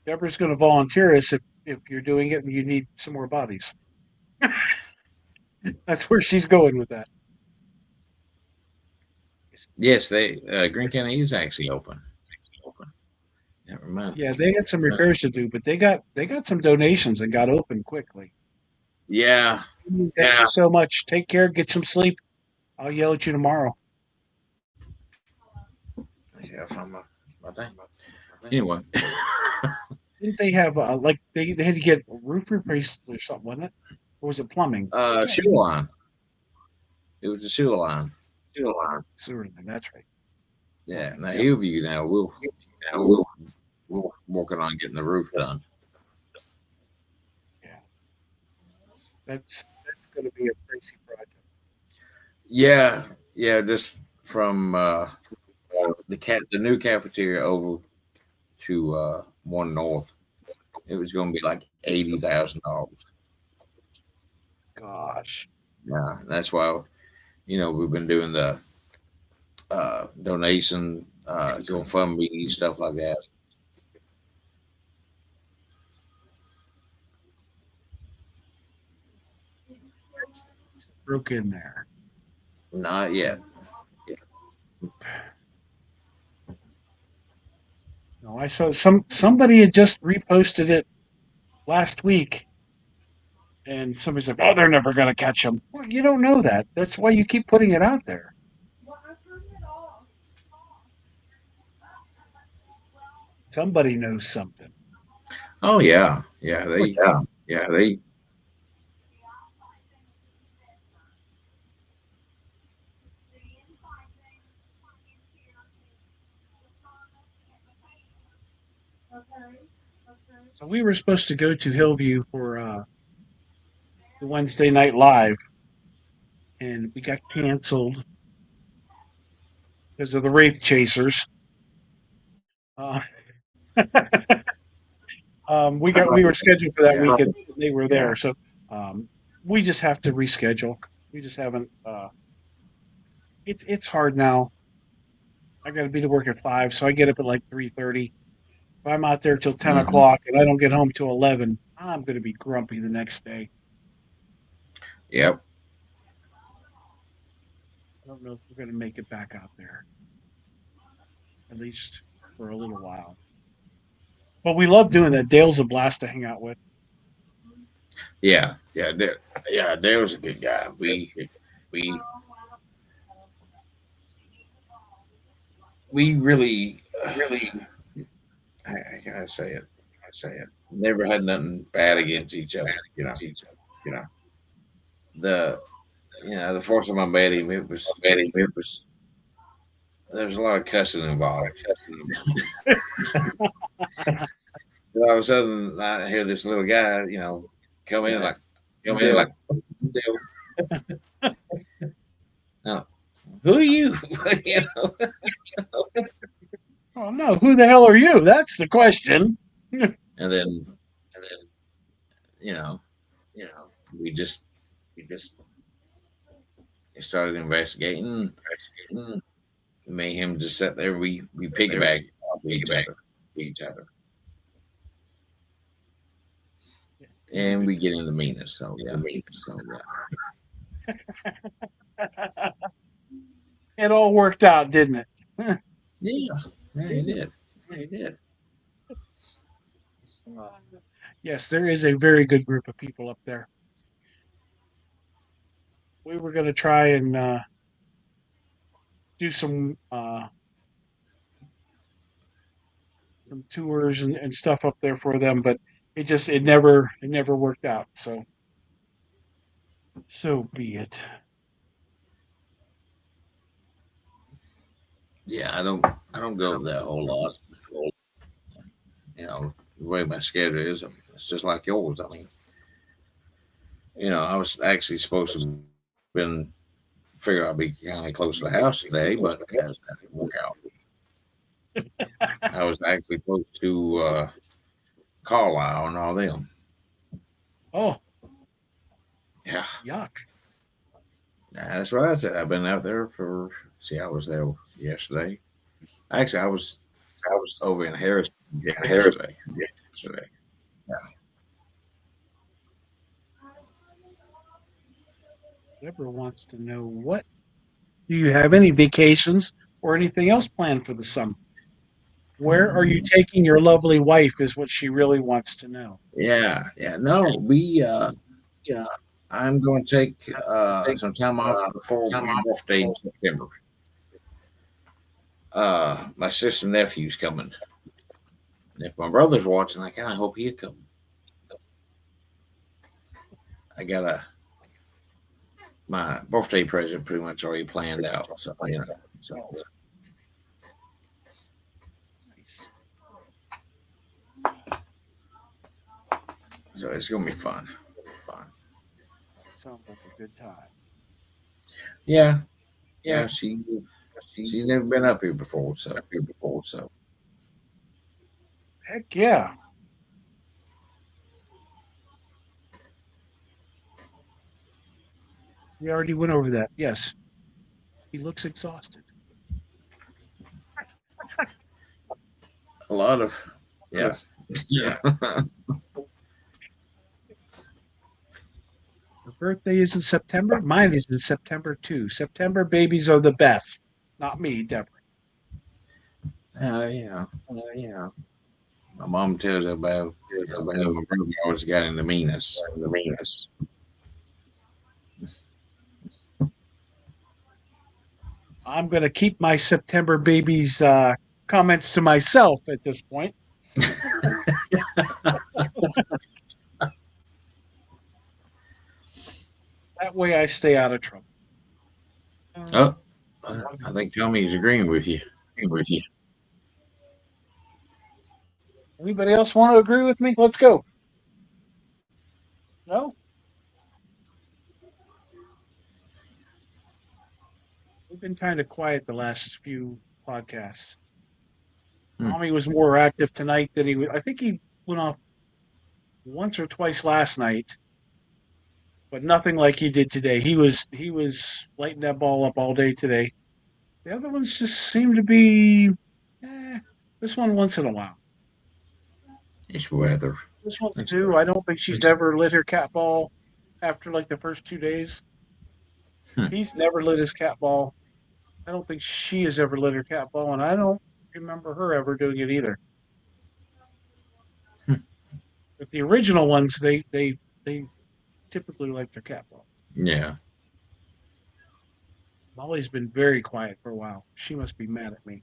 Deborah's going to volunteer us if you're doing it and you need some more bodies. That's where she's going with that. Yes, they Green County is actually open. That reminds me. They had some repairs to do, but they got some donations and got open quickly. Yeah. Thank you so much. Take care. Get some sleep. I'll yell at you tomorrow. Yeah, from my thing. Anyway. Didn't they have like they had to get a roof replaced or something, wasn't it? Or was it plumbing? Sewer line. It was a sewer line. Sewer line, that's right. Yeah. Now Yep. Hillview. Now we're working on getting the roof done. Yeah. That's going to be a crazy project. Yeah. Yeah. Just from the new cafeteria over to one north, it was going to be like $80,000. Gosh. Yeah. That's why we've been doing the donation, GoFundMe, stuff like that. Broke in there. Not yet. No, I saw somebody had just reposted it last week, and somebody's like, "Oh, they're never going to catch them." Well, you don't know that. That's why you keep putting it out there. Somebody knows something. Oh yeah, yeah. They So we were supposed to go to Hillview for the Wednesday night live, and we got canceled because of the Wraith Chasers. Uh, we were scheduled for that yeah. weekend. They were there, so um, we just have to reschedule. We just haven't. It's hard now. I got to be to work at 5, so I get up at like 3:30. If I'm out there till 10 o'clock and I don't get home till 11, I'm going to be grumpy the next day. Yep. I don't know if we're going to make it back out there, at least for a little while. But we love doing that. Dale's a blast to hang out with. Yeah. Yeah. Yeah. Dale was a good guy. We we really how can I say it? Never had nothing bad against each other. You know the the first time I met him, it was there was a lot of cussing involved. All of a sudden, I hear this little guy, come in like, Dale, oh, who are you? you know, Oh no, who the hell are you? That's the question. and then you know, we just started investigating. Me and him just sat there. We piggyback off of each other, and we get into meanness. So yeah, It all worked out, didn't it? yeah, yeah, he did. Yes, there is a very good group of people up there. We were going to try and do some tours and stuff up there for them, but it never worked out. So be it. Yeah, I don't go that whole lot. The way my schedule is, it's just like yours. I mean, I was actually supposed to have been figure I'd be kind of close to the house today, but that didn't work out. I was actually close to Carlisle and all them. Oh, Yeah, yuck. that's what I said. I've been out there for. See, I was there yesterday. Actually, I was over in Harris yesterday. Yeah. Deborah wants to know what do you have any vacations or anything else planned for the summer? Where are you taking your lovely wife is what she really wants to know. Yeah, yeah. No, we. I'm going to take some time off before my birthday in September. My sister and nephew's coming. If my brother's watching, I kind of hope he'll come. I got my birthday present pretty much already planned out. So. So it's gonna be fun. Sounds like a good time. Yeah, Yeah. yeah. She's never been up here before, so Heck yeah. We already went over that. Yes. He looks exhausted. a lot of yeah, yeah. Her birthday is in September. Mine is in September too. September babies are the best. Not me, Deborah. Yeah. My mom tells about me and my brother always got in the meanest. I'm going to keep my September babies comments to myself at this point. That way I stay out of trouble. Oh, I think Tommy's agreeing with you. Anybody else want to agree with me? Let's go. No? We've been kind of quiet the last few podcasts. Hmm. Tommy was more active tonight than he was. I think he went off once or twice last night, but nothing like he did today. He was lighting that ball up all day today. The other ones just seem to be this one once in a while. It's weather. This one's It's new. weather. I don't think she's ever lit her cat ball after like the first 2 days. Hmm. He's never lit his cat ball. I don't think she has ever lit her cat ball, and I don't remember her ever doing it either. Hmm. But the original ones, they typically like their cat ball. Yeah. Molly's been very quiet for a while. She must be mad at me.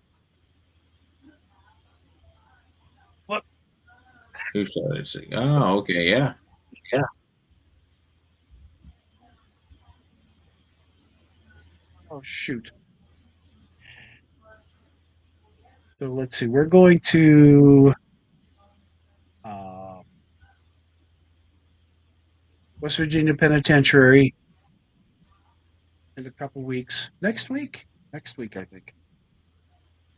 What? Who started it? Oh, okay. Yeah. Oh shoot. So let's see. We're going to uh, West Virginia Penitentiary in a couple weeks. Next week? Next week, I think.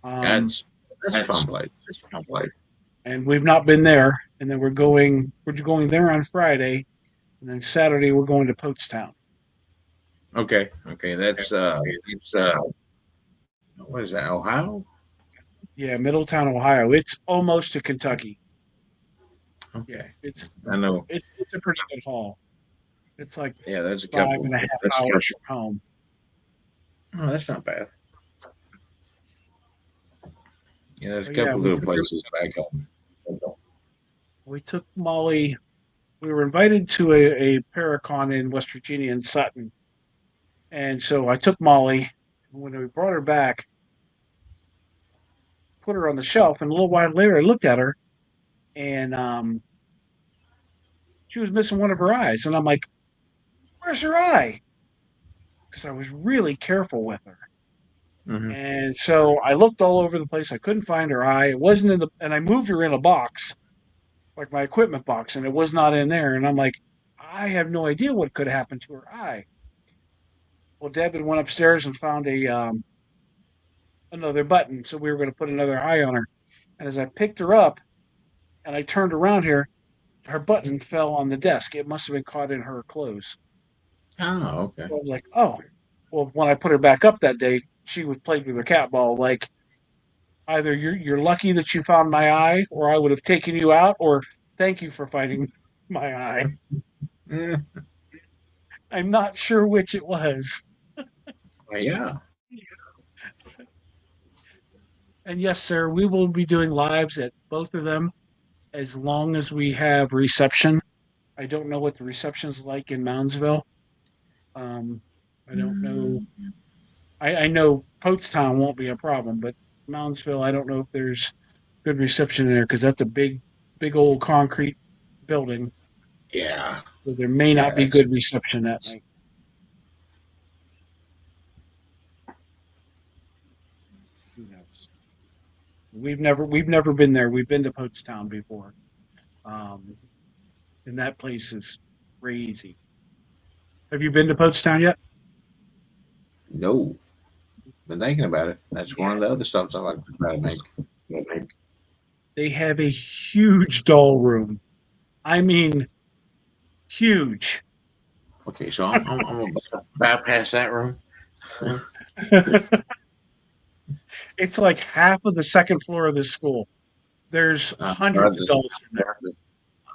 Um, That's that's a fun place. and we've not been there. And then we're going there on Friday, and then Saturday we're going to Poatstown. Okay. Okay. That's what is that? Ohio? Yeah, Middletown, Ohio. It's almost to Kentucky. Yeah, Okay. it's I know. it's a pretty good haul. It's like Yeah, there's a five couple. and a half hours from home. Oh, that's not bad. Yeah, there's a But yeah, couple little places back home. we took Molly. We were invited to a Paracon in West Virginia in Sutton, and so I took Molly. When we brought her back, put her on the shelf, and a little while later, I looked at her, and she was missing one of her eyes, and I'm like, "Where's her eye?" Because I was really careful with her. Mm-hmm. And so I looked all over the place. I couldn't find her eye. It wasn't in and I moved her in a box, like my equipment box, and it was not in there. And I'm like, I have no idea what could have happened to her eye. Well, Deb had went upstairs and found another button, so we were going to put another eye on her. And as I picked her up and I turned around here, her button fell on the desk. It must have been caught in her clothes. Oh, okay. So I was like, oh. Well, when I put her back up that day, she was played with her cat ball. Like, either you're lucky that you found my eye, or I would have taken you out, or thank you for finding my eye. Mm, I'm not sure which it was. well, yeah. And yes, sir, we will be doing lives at both of them as long as we have reception. I don't know what the reception's like in Moundsville. Um, I don't know. I know Poatstown won't be a problem, but Moundsville, I don't know if there's good reception there because that's a big old concrete building. Yeah. So there may Yeah. not be good reception that night. Who knows? We've never been there. We've been to Poatstown before. Um, and that place is crazy. Have you been to Poatstown yet? No, been thinking about it. That's one Yeah, of the other stops I like to try to make. they have a huge doll room. I mean, huge. Okay, so I'm gonna bypass that room. It's like half of the second floor of the school. There's I hundreds of just dolls in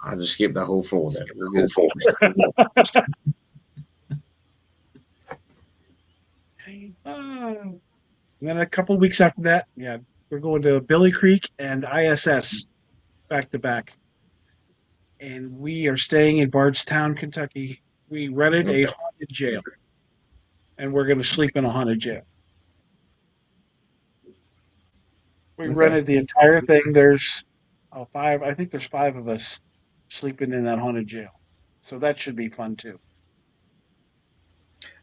I just skip the whole floor there. We're good. there. And then a couple weeks after that, yeah, we're going to Billy Creek and ISS back to back. And we are staying in Bardstown, Kentucky. We rented a Okay. haunted jail, and we're going to sleep in a haunted jail. We Okay. rented the entire thing. There's five. I think there's five of us sleeping in that haunted jail, so that should be fun too.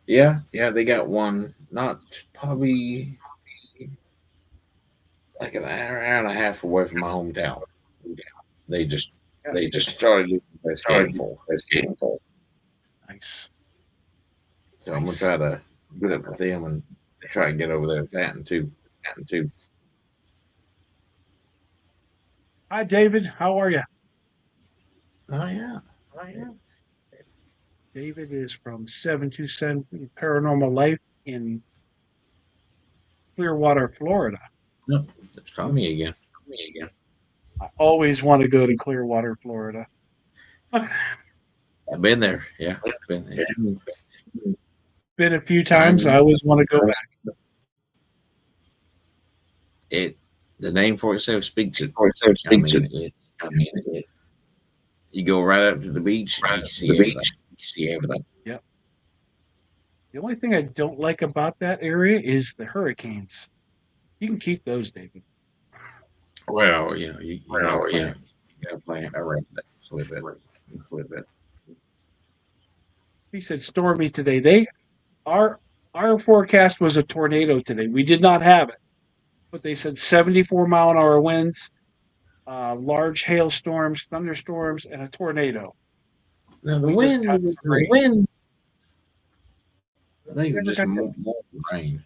Yeah, yeah, they got one not probably like an hour and a half away from my hometown. They just Yeah, they just started looking for a handful. nice, So I'm gonna nice. try to get up with them and try to get over there with that and too. And too. Hi, David. How are you? Oh yeah. Oh yeah. David is from 727 Paranormal Life in Clearwater, Florida. Nope. Try me again. Try me again. I always want to go to Clearwater, Florida. I've been there. Yeah. Been there. Been a few And times. I always want to go back. it the name for itself speaks it. I mean it, you go right up to the beach and you can see everything. You see everything. Yep. The only thing I don't like about that area is the hurricanes. You can keep those, David. Well, you gotta plan. You gotta plan around that. Flip it. Flip it. He said stormy today. Our our forecast was a tornado today. We did not have it, but they said 74-mile-an-hour winds, large hailstorms, thunderstorms, and a tornado. Now the We just got wind, some rain. I think it was Never just got that. more rain.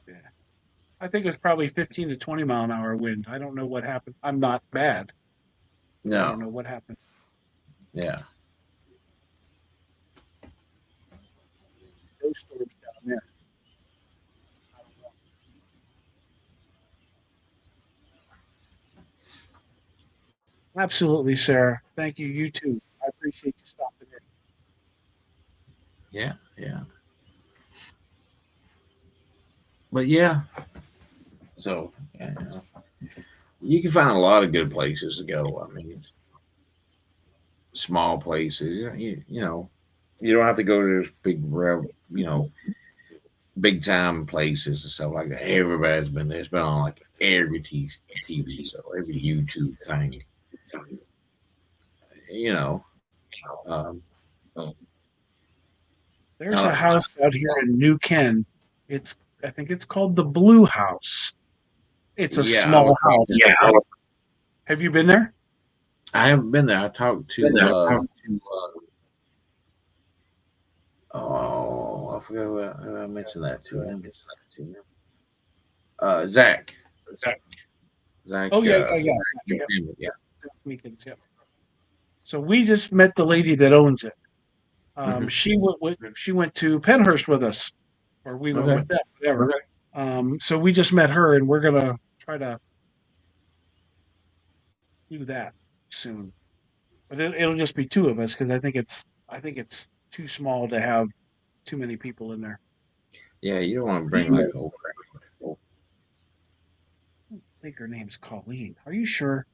Yeah. I think it was probably 15 to 20-mile-an-hour wind. I don't know what happened. I'm not bad. I don't No, know what happened. yeah, Those storms down there. Absolutely, Sarah. Thank you. You too. I appreciate you stopping in. yeah, yeah. But yeah, so yeah, you can find a lot of good places to go. I mean, small places. You don't have to go to those big, big time places and stuff like that. Everybody's been there. It's been on like every TV show, every YouTube thing. You know, um, There's a uh, house out here in New Ken. It's I think it's called the Blue House. It's a yeah, I small was house. Have you been there? I haven't been there. I talked to oh, I forgot who I mentioned that to him. Zach. Zach. Oh yeah, yeah, yeah. Yeah. Yep. Yeah. Weekends, yep. So we just met the lady that owns it. Hmm. She went to Penhurst with us, or we went Okay. with them, whatever. So we just met her, and we're gonna try to do that soon. But it'll just be two of us because I think it's too small to have too many people in there. Yeah, you don't want to bring like Colleen, I think her name's Colleen. Are you sure?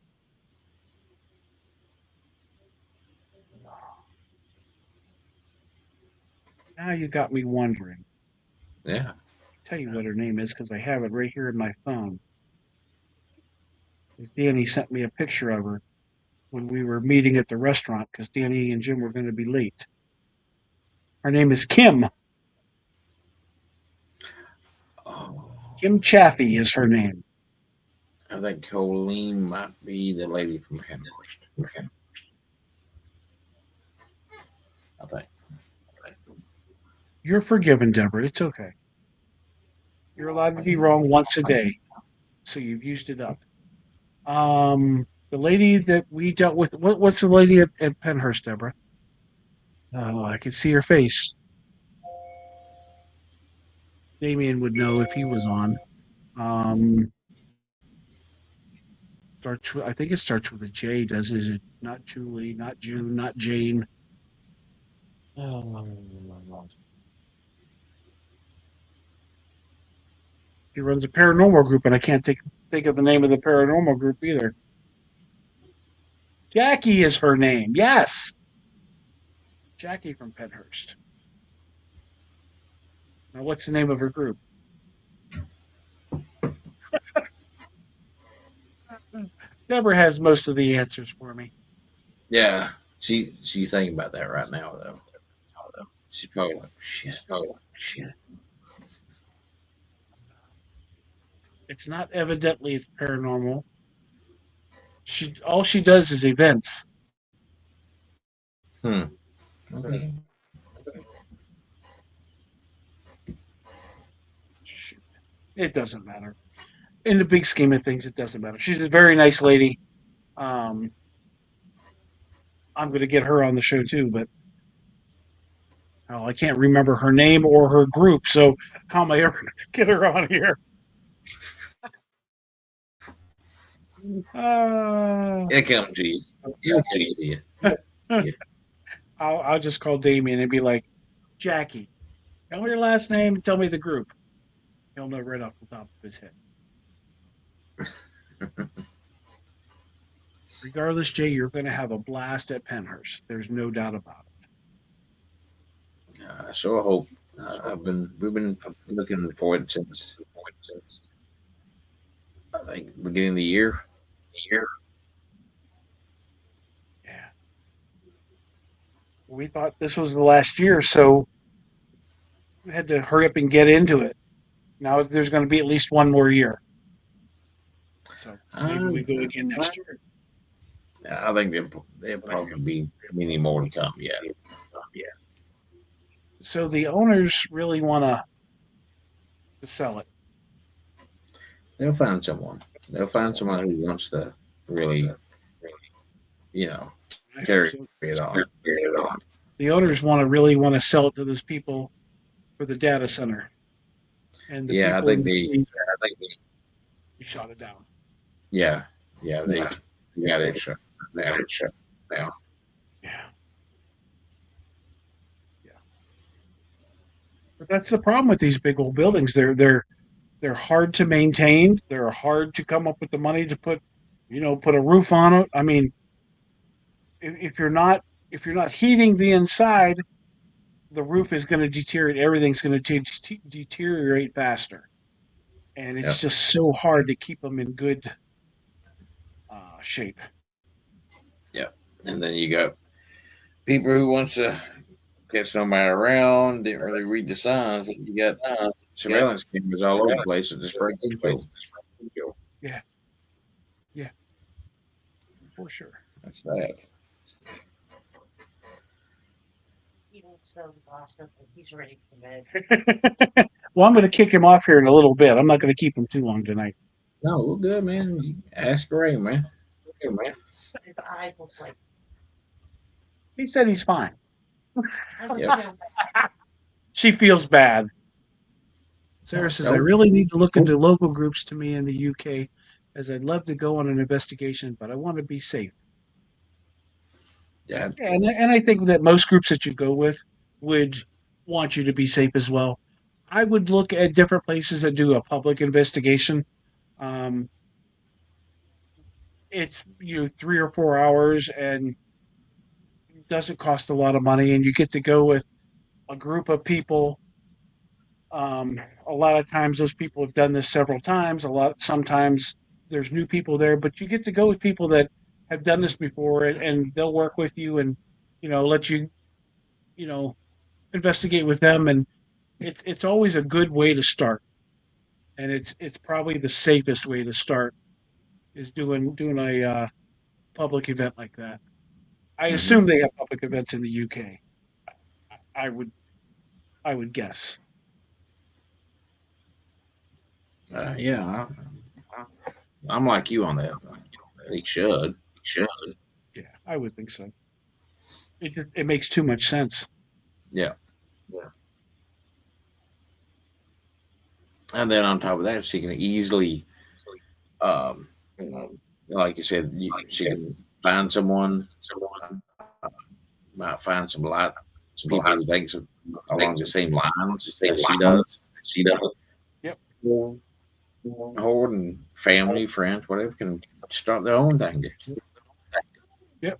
Now you got me wondering. yeah. Tell you what her name is because I have it right here in my phone. 'Cause Danny sent me a picture of her when we were meeting at the restaurant because Danny and Jim were going to be late. Her name is Kim. Oh, Kim Chaffee is her name. I think Colleen might be the lady from Penhurst. I think. You're forgiven, Deborah. It's okay. You're allowed to be wrong once a day, so you've used it up. The lady that we dealt with. What's the lady at Penhurst, Deborah? Oh, I can see her face. Damien would know if he was on. Um, I think it starts with a J. Does it? Is it not Julie? Not June? Not Jane? Oh, he runs a paranormal group, and I can't think of the name of the paranormal group either. Jackie is her name. Yes, Jackie from Penhurst. Now, what's the name of her group? Deborah has most of the answers for me. Yeah, she's thinking about that right now though. She's probably like, shit. It's not evidently it's paranormal. All she does is events. Hmm. Okay. It doesn't matter. In the big scheme of things, it doesn't matter. She's a very nice lady. Um, I'm going to get her on the show too, but I can't remember her name or her group. So how am I ever going to get her on here? It'll come to you. It'll come to you. I'll just call Damien and be like, Jackie, tell me your last name and tell me the group. He'll know right off the top of his head. Regardless, Jay, you're going to have a blast at Penhurst. There's no doubt about it. I sure hope. We've been looking forward since I think beginning of the year. Yeah. We thought this was the last year, so we had to hurry up and get into it. Now there's going to be at least one more year. So maybe we go again next year. I think there'll probably be many more to come. Yeah. So the owners really want to sell it. They'll find someone. They'll find someone who wants to really, carry it on. The owners really want to sell it to those people for the data center. And the Yeah, I people think they shot it down. Yeah, they got extra now. Yeah. But that's the problem with these big old buildings. They're hard to maintain. They're hard to come up with the money to put a roof on it. I mean, if you're not heating the inside, the roof is going to deteriorate. Everything's going to deteriorate faster, and it's Yep. just so hard to keep them in good shape. And then you got people who wants to catch nobody around, didn't really read the signs. You got surveillance cameras all over the place that just break into. Yeah, for sure. That's sad. He's ready for bed. Well, I'm going to kick him off here in a little bit. I'm not going to keep him too long tonight. No, we're good, man. You ask Ray, man. His eye was like, He said he's fine. yep. She feels bad. Sarah says, I really need to look into local groups to me in the UK, as I'd love to go on an investigation, but I want to be safe. Yeah. And I think that most groups that you go with would want you to be safe as well. I would look at different places that do a public investigation. It's 3 or 4 hours and it doesn't cost a lot of money, and you get to go with a group of people. A lot of times those people have done this several times. Sometimes there's new people there, but you get to go with people that have done this before, and they'll work with you and let you investigate with them, and it's always a good way to start, and it's probably the safest way to start is doing a public event like that. I assume they have public events in the UK. I would guess. Yeah, I'm like you on that. They should. Yeah, I would think so. It makes too much sense. Yeah. And then on top of that, she can easily, um, like you said, she can find someone, might find some light people who thinks along the same lines as she does. Yep. Her and family, friends, whatever, can start their own thing. Yep.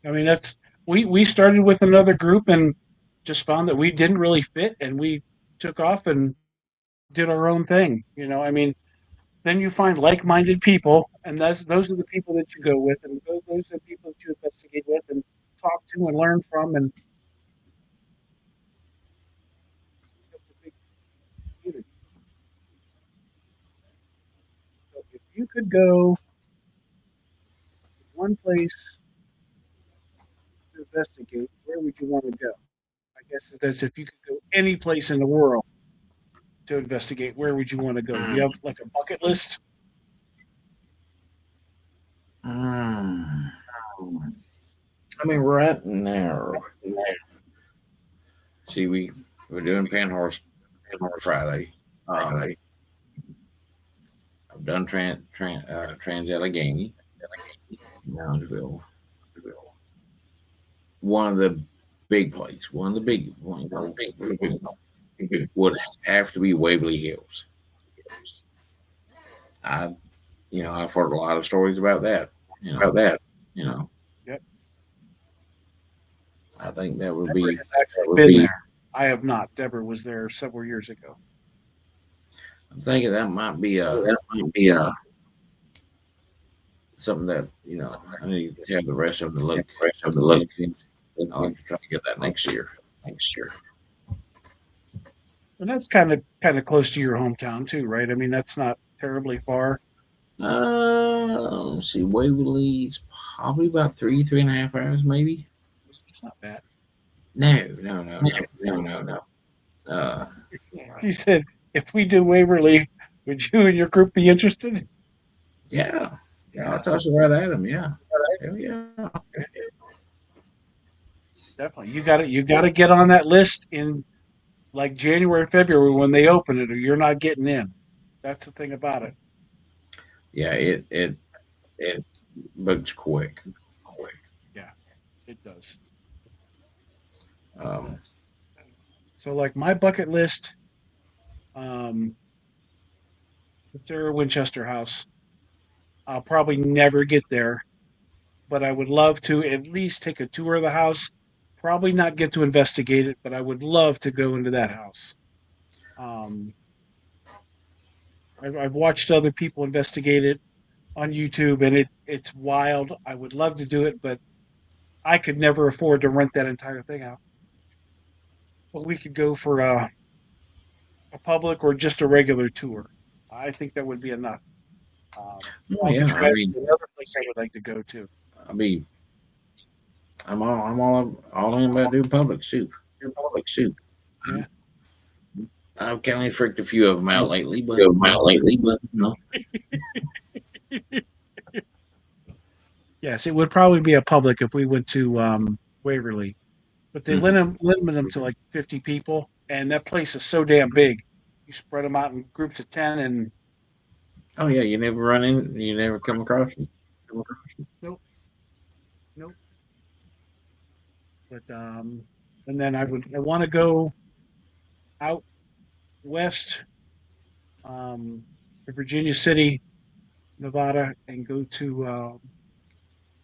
I mean, we started with another group and just found that we didn't really fit, and we took off and did our own thing. I mean, then you find like-minded people, and those are the people that you go with, and those are the people that you investigate with and talk to and learn from, and it's a big community. So if you could go to one place to investigate, where would you want to go? I guess that's if you could go any place in the world to investigate, where would you want to go? Do you have like a bucket list? Mm. I mean, right now, see, we're doing Panhorse Friday. I've done Trans Allegheny, Moundsville, one of the big places, one of the big would have to be Waverly Hills. I, I've heard a lot of stories about that. You know, Yep. I think that would Deborah be has actually been there. I have not. Deborah was there several years ago. I'm thinking that might be something that I need to have the rest of the look. I'll have to try to get that next year. And that's kind of close to your hometown too, right? I mean, that's not terribly far. Let's see, Waverly's probably about 3.5 hours, maybe. It's not bad. No. You said if we do Waverly, would you and your group be interested? Yeah, I'll toss it right at him. Yeah, hell yeah. Definitely. You got to get on that list in like January, February when they open it, or you're not getting in. That's the thing about it. Yeah, it books quick. Yeah, it does. Um, So like my bucket list, um, Winchester House. I'll probably never get there, but I would love to at least take a tour of the house. Probably not get to investigate it, but I would love to go into that house. Um, I've watched other people investigate it on YouTube, and it's wild. I would love to do it, but I could never afford to rent that entire thing out. But we could go for a public or just a regular tour. I think that would be enough. yeah, August West is another place I would like to go to. I mean, I'm all in about doing public too. Yeah. I've kind of freaked a few of them out lately, but Yes, it would probably be a public if we went to Waverly, but they limit them to like 50 people, and that place is so damn big. You spread them out in groups of 10, and oh yeah, you never come across them. nope, nope. But and then I want to go out west, to Virginia City, Nevada, and go to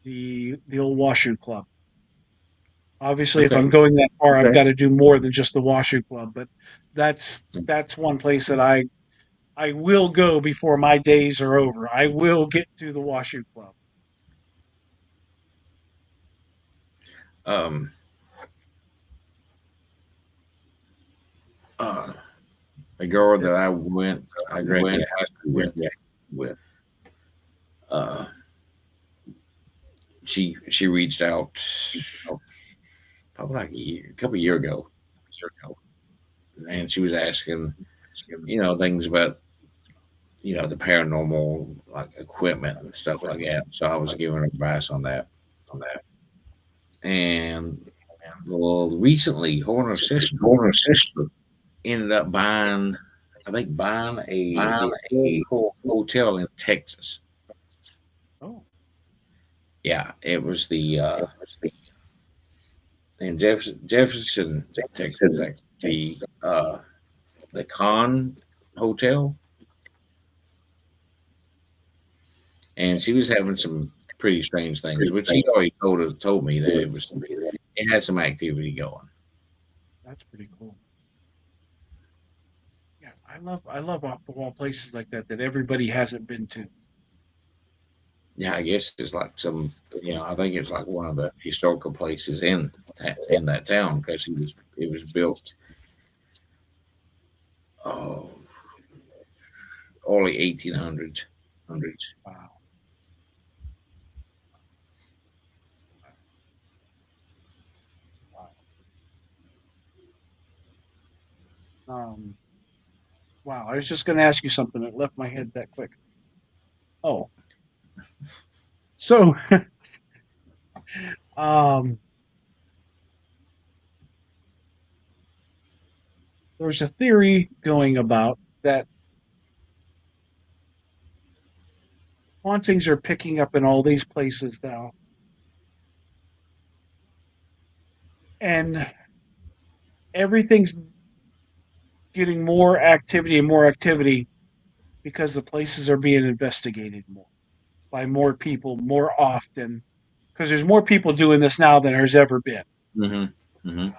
the old Washoe Club. Obviously, if Okay. I'm going that far, I've got to do more than just the Washoe Club. But that's one place that I will go before my days are over. I will get to the Washoe Club. Um, a girl that I graduated high school with. Uh, she reached out probably like a couple of years ago. And she was asking, things about, the paranormal like equipment and stuff like that. So I was giving her advice on that. And well, recently, her and her sister ended up buying, I think, buying a historical hotel in Texas. Oh, Yeah, it was in Jefferson, Texas, the Con Hotel, and she was having some pretty strange things, which she already told me that it had some activity going. that's pretty cool. Yeah, I love off the wall places like that everybody hasn't been to. Yeah, I guess it's like some, I think it's like one of the historical places in that town because it was built oh early 1800s. Wow. Um, wow. I was just going to ask you something. It left my head that quick. Oh, so um, there's a theory going about that hauntings are picking up in all these places now, and everything's getting more activity because the places are being investigated more by more people more often because there's more people doing this now than there's ever been. Mm-hmm. Mm-hmm.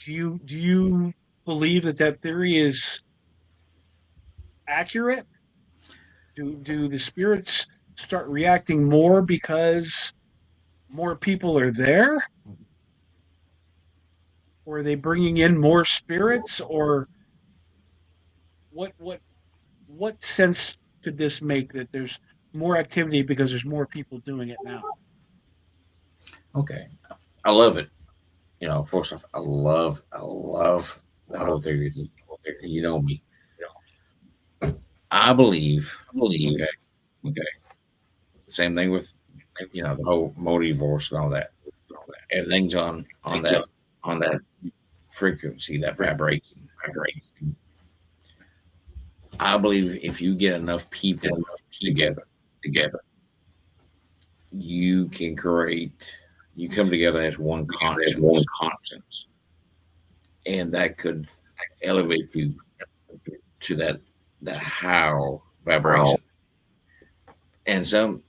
Do you believe that theory is accurate? Do the spirits start reacting more because more people are there, or are they bringing in more spirits, or what what sense could this make that there's more activity because there's more people doing it now? Okay, I love it. First off, I love the whole theory thing. You know me. I believe. Okay, okay. Same thing with the whole multiverse and all that. Everything's on that frequency, that vibration. I believe if you get enough people together, you can create. You come together as one conscience, and that could elevate you to that higher vibration. And some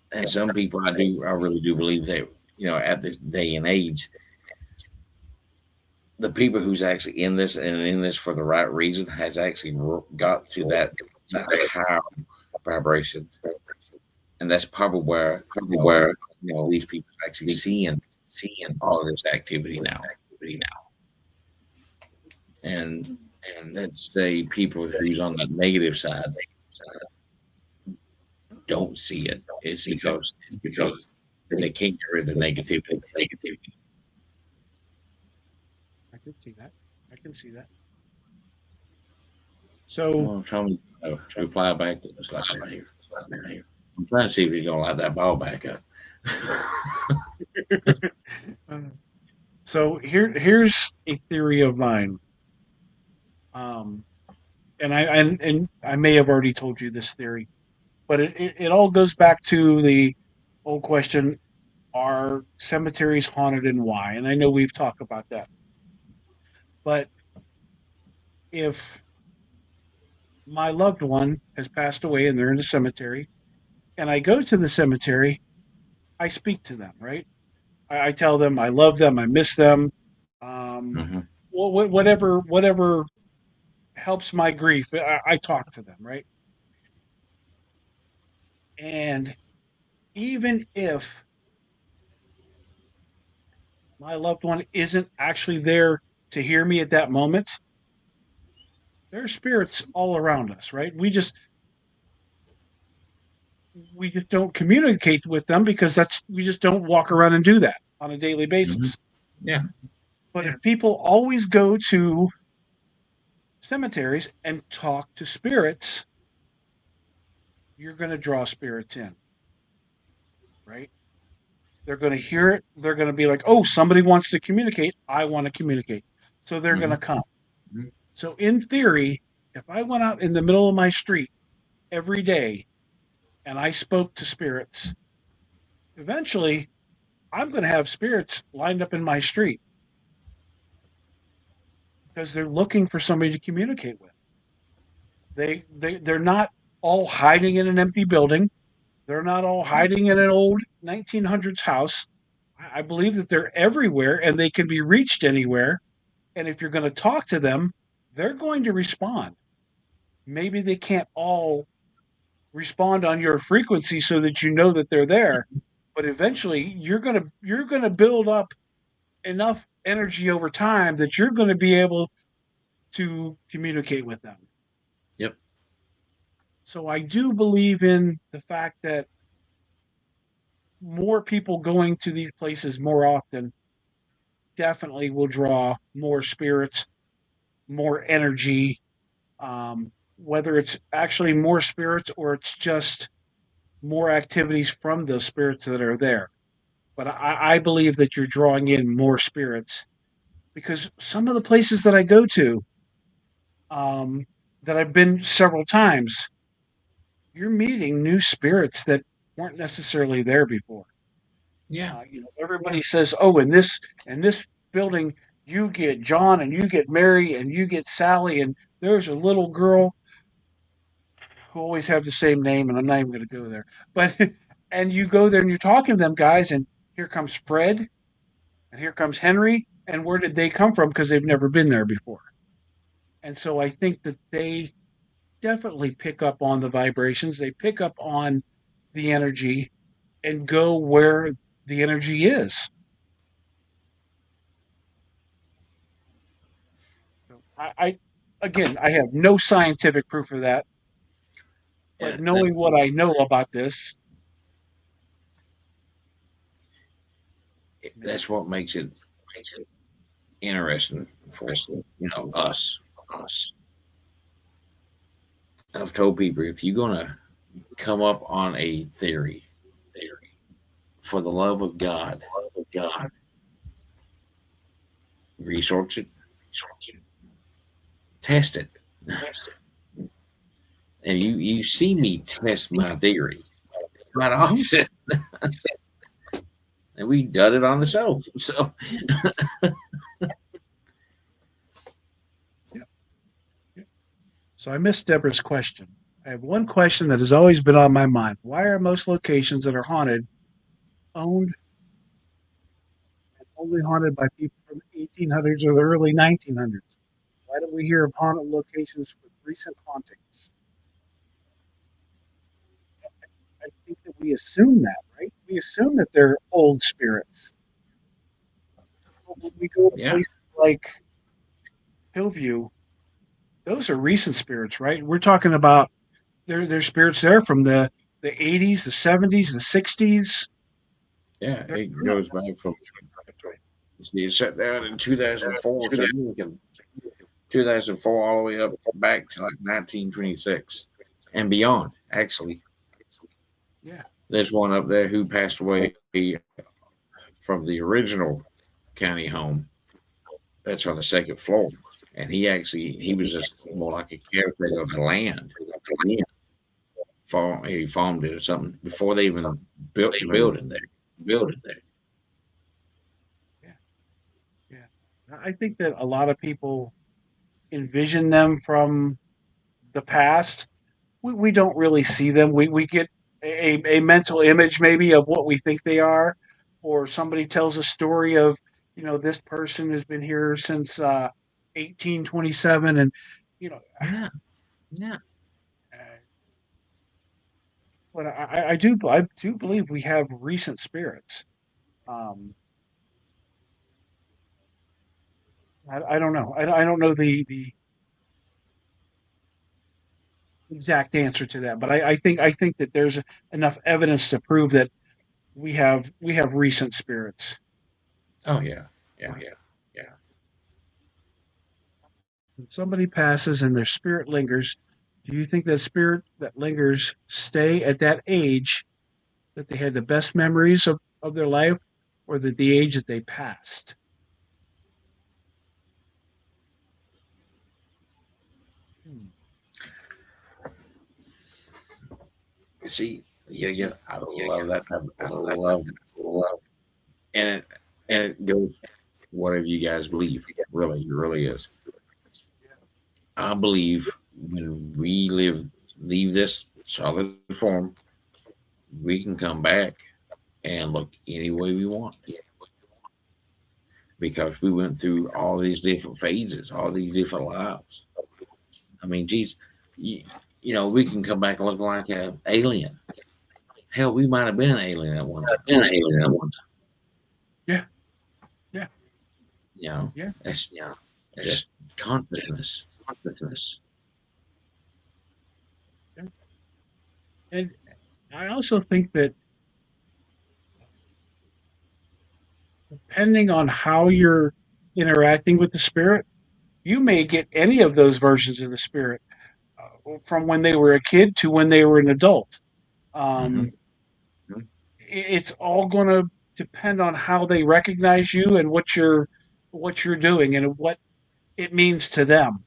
people, I really do believe that at this day and age, the people who's actually in this and in this for the right reason has actually got to that higher vibration, and that's probably where these people are actually seeing all of this activity now. And let's say people who's on the negative side don't see it. It's because they can't get rid of the negativity. I can see that. I can see that. So Well, tell me to reply back to us like that here. I'm trying to see if he's gonna light that ball back up. here's a theory of mine. Um, and I may have already told you this theory, but it all goes back to the old question: are cemeteries haunted and why? And I know we've talked about that, but if my loved one has passed away and they're in a cemetery, and I go to the cemetery, I speak to them, right? I tell them I love them, I miss them, um, Hmm. whatever helps my grief. I talk to them, right? And even if my loved one isn't actually there to hear me at that moment, there are spirits all around us, right? We just don't communicate with them because that's we just don't walk around and do that on a daily Hmm. basis. Yeah. But if people always go to cemeteries and talk to spirits, you're going to draw spirits in, right? They're going to hear it. They're going to be like, oh, somebody wants to communicate. I want to communicate. So they're going to come. Mhm. So, in theory, if I went out in the middle of my street every day and I spoke to spirits, eventually I'm going to have spirits lined up in my street because they're looking for somebody to communicate with. They're not all hiding in an empty building. They're not all hiding in an old 1900s house. I believe that they're everywhere and they can be reached anywhere. And if you're going to talk to them, they're going to respond. Maybe they can't all respond on your frequency so that you know that they're there, but eventually you're going to build up enough energy over time that you're going to be able to communicate with them. Yep. So I do believe in the fact that more people going to these places more often definitely will draw more spirits, more energy, whether it's actually more spirits or it's just more activities from the spirits that are there. But I believe that you're drawing in more spirits because some of the places that I go to, um, that I've been several times, you're meeting new spirits that weren't necessarily there before. Yeah. Everybody says, "Oh, in this building, you get John and you get Mary and you get Sally, and there's a little girl who always have the same name, and I'm not even going to go there." But and you go there and you're talking to them guys, and here comes Fred, and here comes Henry, and where did they come from? Because they've never been there before. And so I think that they definitely pick up on the vibrations. They pick up on the energy and go where the energy is. I again, I have no scientific proof of that, but And that, knowing what I know about this, that's what makes it interesting for us. I've told people if you're gonna come up on a theory, for the love of God, research it, test it. And you see me test my theory quite often. And we done it on the show. So so I missed Deborah's question. I have one question that has always been on my mind. Why are most locations that are haunted owned and only haunted by people from the 1800s or the early 1900s? Why do we hear of haunted locations with recent hauntings? I think that we assume that, right? We assume that they're old spirits. When we go to yeah, places like Hillview, those are recent spirits, right? We're talking about there's spirits there from the 80s, the 70s, the 60s. yeah, They're it goes back from you sat down in 2004, so you can 2004 all the way up back to like 1926 and beyond. Actually, yeah, there's one up there who passed away from the original county home. That's on the second floor, and he was just more like a caretaker of the land. He farmed it or something before they even built the building there. yeah, yeah. I think that a lot of people envision them from the past. We don't really see them. We get a mental image maybe of what we think they are, or somebody tells a story of, this person has been here since 1827, and you know, Yeah, yeah. uh, but I do believe we have recent spirits. Um, I don't know. I don't know the exact answer to that, but I think that there's enough evidence to prove that we have recent spirits. Oh yeah, yeah. When somebody passes and their spirit lingers, do you think that spirit that lingers stay at that age that they had the best memories of their life, or the age that they passed? Hmm. See, yeah, I love that type. I love, and it goes whatever you guys believe. Really, it really is. I believe when we leave this solid form, we can come back and look any way we want because we went through all these different phases, all these different lives. I mean, geez, you, we can come back looking like an alien. Hell, we might have been an alien at one time. Yeah, yeah, yeah. That's just consciousness. Yeah. And I also think that depending on how you're interacting with the spirit, you may get any of those versions of the spirit from when they were a kid to when they were an adult. Mm-hmm. Um, it's all going to depend on how they recognize you and what you're doing and what it means to them.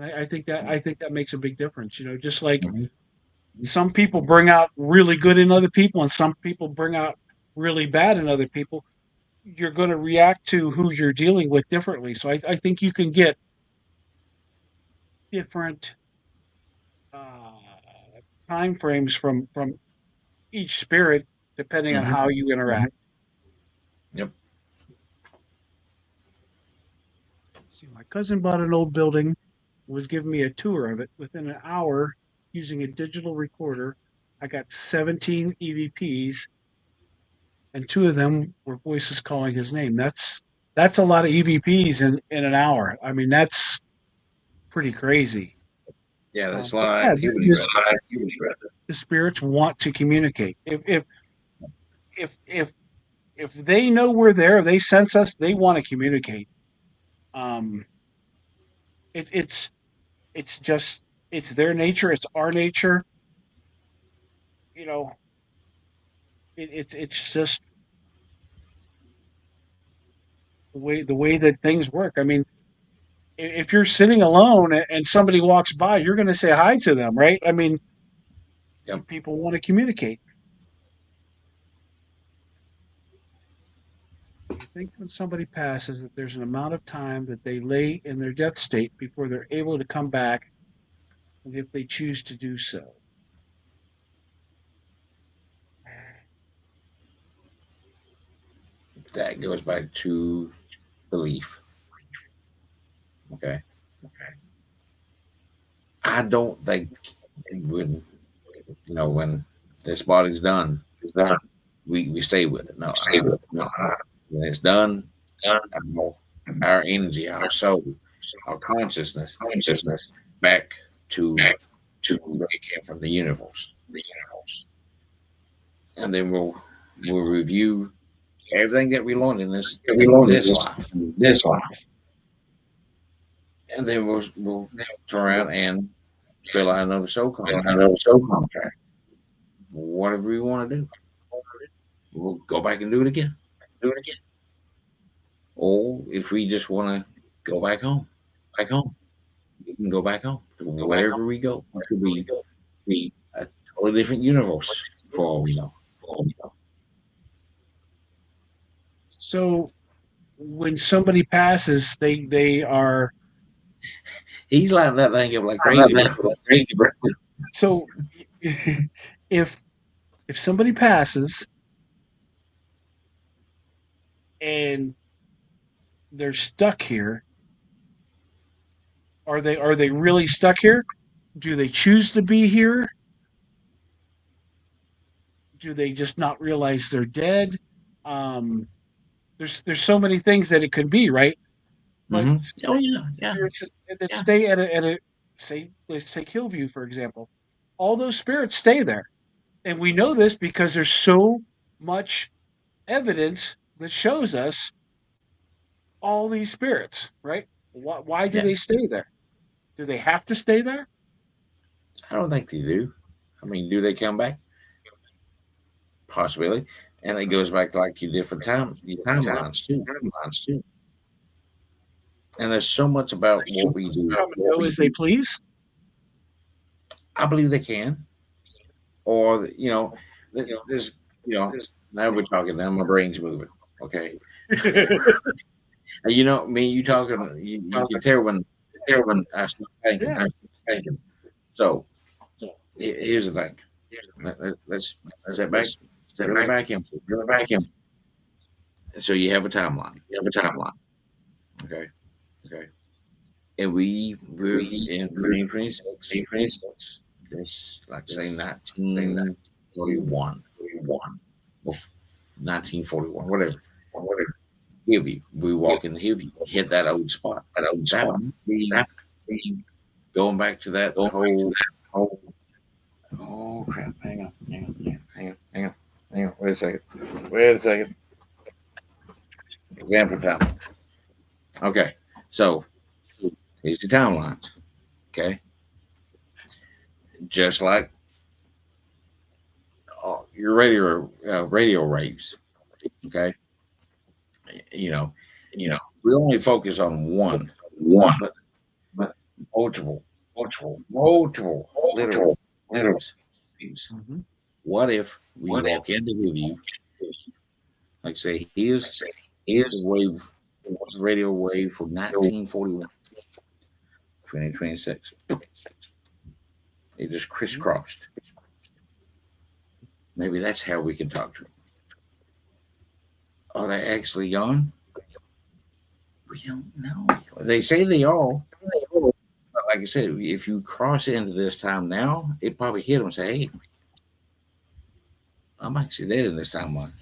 I think that makes a big difference. Just like Mm-hmm. some people bring out really good in other people, and some people bring out really bad in other people. You're going to react to who you're dealing with differently. So I think you can get different time frames from each spirit depending on Mm-hmm. how you interact. Yep. See, my cousin bought an old building, was giving me a tour of it. Within an hour, using a digital recorder, I got 17 EVPs, and two of them were voices calling his name. That's a lot of EVPs in an hour. I mean, that's pretty crazy. Yeah, that's a lot But of yeah, activity, brother. the spirits want to communicate. If if they know we're there, they sense us, they want to communicate. Um, it's it's it's just it's their nature. It's our nature. You know, it's just the way that things work. I mean, if you're sitting alone and somebody walks by, you're going to say hi to them, right? I mean, Yep. people want to communicate. You think when somebody passes that there's an amount of time that they lay in their death state before they're able to come back, and if they choose to do so. That goes back to belief. Okay. I don't think when when this body's done, we stay with it. No, when it's done, our, our energy, our soul, our consciousness back to where it came from, the universe, and then we'll review everything that we learned in this life, and then we'll turn around and fill out another soul contract. Whatever we want to do, we'll go back and do it again. Or if we just want to go back home, we can go back home to wherever we go. It could be a totally different universe for all we know. So when somebody passes, they are He's lighting that thing up like crazy, bro. so if if somebody passes and they're stuck here, are they really stuck here? Do they choose to be here? Do they just not realize they're dead? Um, there's so many things that it could be, right? But Mm-hmm. Oh yeah. spirits that stay at a say let's take Hillview for example. All those spirits stay there, and we know this because there's so much evidence that shows us all these spirits, right? Why do Yeah. they stay there? Do they have to stay there? I don't think they do. I mean, do they come back? Possibly. And it goes back to like your different your timelines too. And there's so much about what we do. Come and go as they please. I believe they can. Or there's now we're talking. Now my brain's moving. Okay. And me, you talking. You can tell when I start thinking. So here's the thing. Let's step back. Go back in. So you have a timeline. Okay. And we're in 2026. That's like say 1941. Or 1941, whatever. Hillview. We walk in the Hillview, hit that old spot. That would be going back to that whole. Oh crap! Hang on. Wait a second. Example time. Okay, so here's the timelines. Okay, just like your radio waves. Okay, you know, we only focus on one, but multiple, literal. Mhm. What if we walk into Hillview, like say, here's the wave, radio wave for 1941, 2026. It just crisscrossed. Maybe that's how we can talk to them. Are they actually gone? We don't know. They say they are. But like I said, if you cross into this time now, it probably hit them and say, hey, I'm actually dead in this timeline.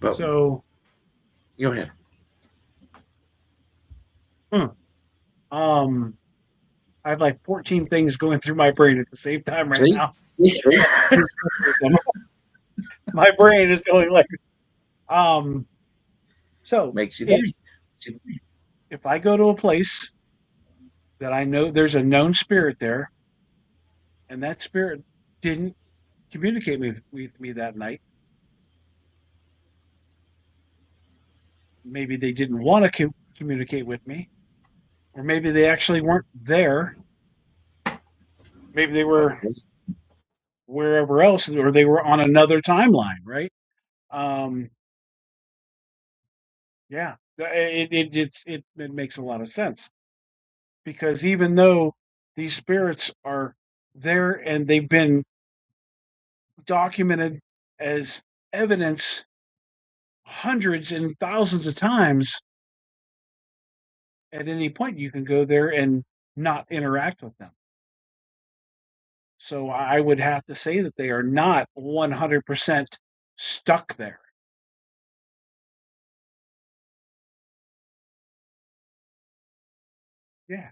But So, go ahead. I have like 14 things going through my brain at the same time right See? now. My brain is going like, so Makes you think. if I go to a place that I know there's a known spirit there, and that spirit didn't communicate with me that night, maybe they didn't want to communicate with me, or maybe they actually weren't there. Maybe they were wherever else, or they were on another timeline, right? Um, yeah, it makes a lot of sense because even though these spirits are there and they've been documented as evidence hundreds and thousands of times, at any point you can go there and not interact with them. So I would have to say that they are not 100% stuck there. Yeah,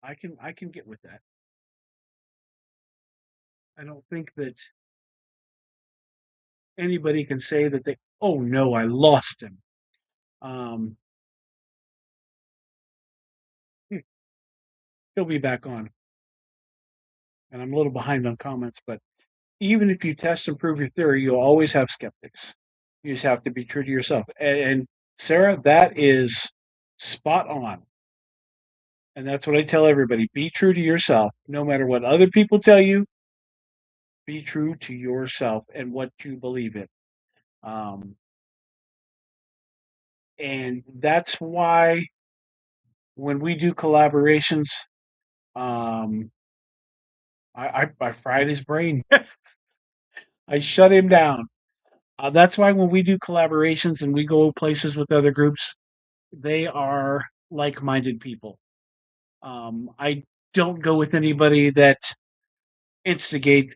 I can get with that. I don't think that anybody can say that oh no, I lost him. Um, hmm, he'll be back on. And I'm a little behind on comments, but even if you test and prove your theory, you'll always have skeptics. You just have to be true to yourself. And Sarah, that is spot on. And that's what I tell everybody. Be true to yourself. No matter what other people tell you, be true to yourself and what you believe in. Um, and that's why when we do collaborations, um, I fried his brain. I shut him down. That's why when we do collaborations and we go places with other groups, they are like-minded people. I don't go with anybody that instigate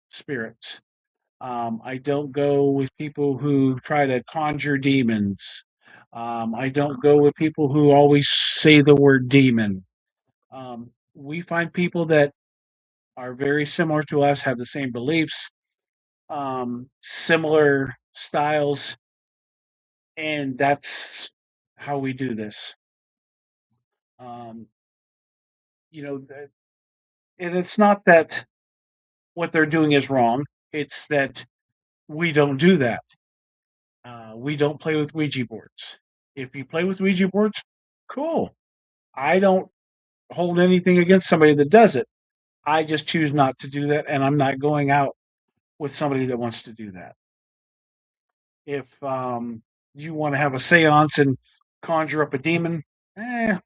spirits. I don't go with people who try to conjure demons. I don't go with people who always say the word demon. We find people that are very similar to us, have the same beliefs, similar styles, and that's how we do this. Um, you know, and it's not that what they're doing is wrong. It's that we don't do that. We don't play with Ouija boards. If you play with Ouija boards, cool. I don't hold anything against somebody that does it. I just choose not to do that, and I'm not going out with somebody that wants to do that. If you want to have a seance and conjure up a demon, eh,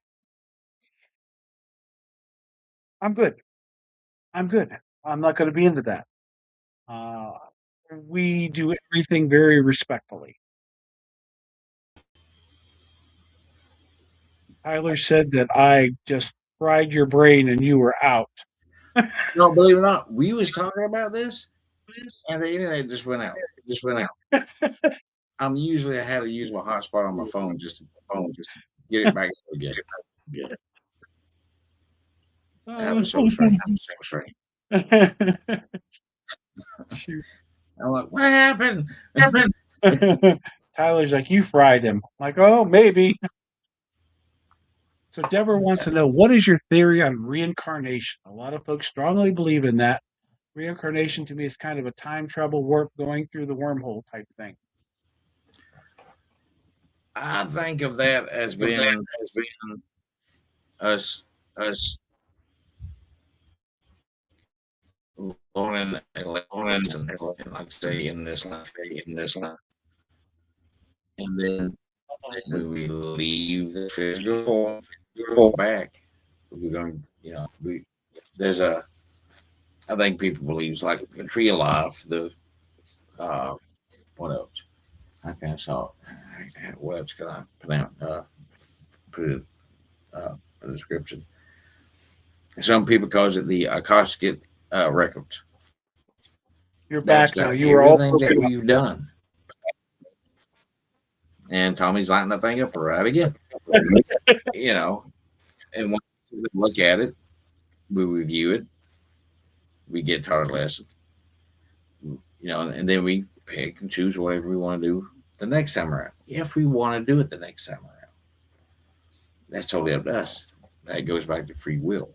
I'm good. I'm good. I'm not going to be into that. Uh, we do everything very respectfully. Tyler said that I just fried your brain and you were out. No, believe it or not, we was talking about this, and the internet just went out. Just went out. I'm usually I had to use my hotspot on my phone just to get it back again. Yeah. That was so strange. Shoot. I'm like, what happened? Tyler's like, you fried him. I'm like, oh, maybe. So Deborah wants to know, what is your theory on reincarnation? A lot of folks strongly believe in that. Reincarnation to me is kind of a time travel warp going through the wormhole type thing. I think of that as being us learning electrons and like say in this life, and then when we leave the physical form, we go back. We're going, there's a. I think people believe it's like the tree of life. The what else? Okay, so what else can I put it a description? Some people calls it the Akashic records. You're That's back now. got You were all everything that broken up. we've done. And Tommy's lighting that thing up right again. And once we look at it, we review it, we get taught a lesson, and then we pick and choose whatever we want to do the next time around. If we want to do it the next time around, that's totally up to us. That goes back to free will.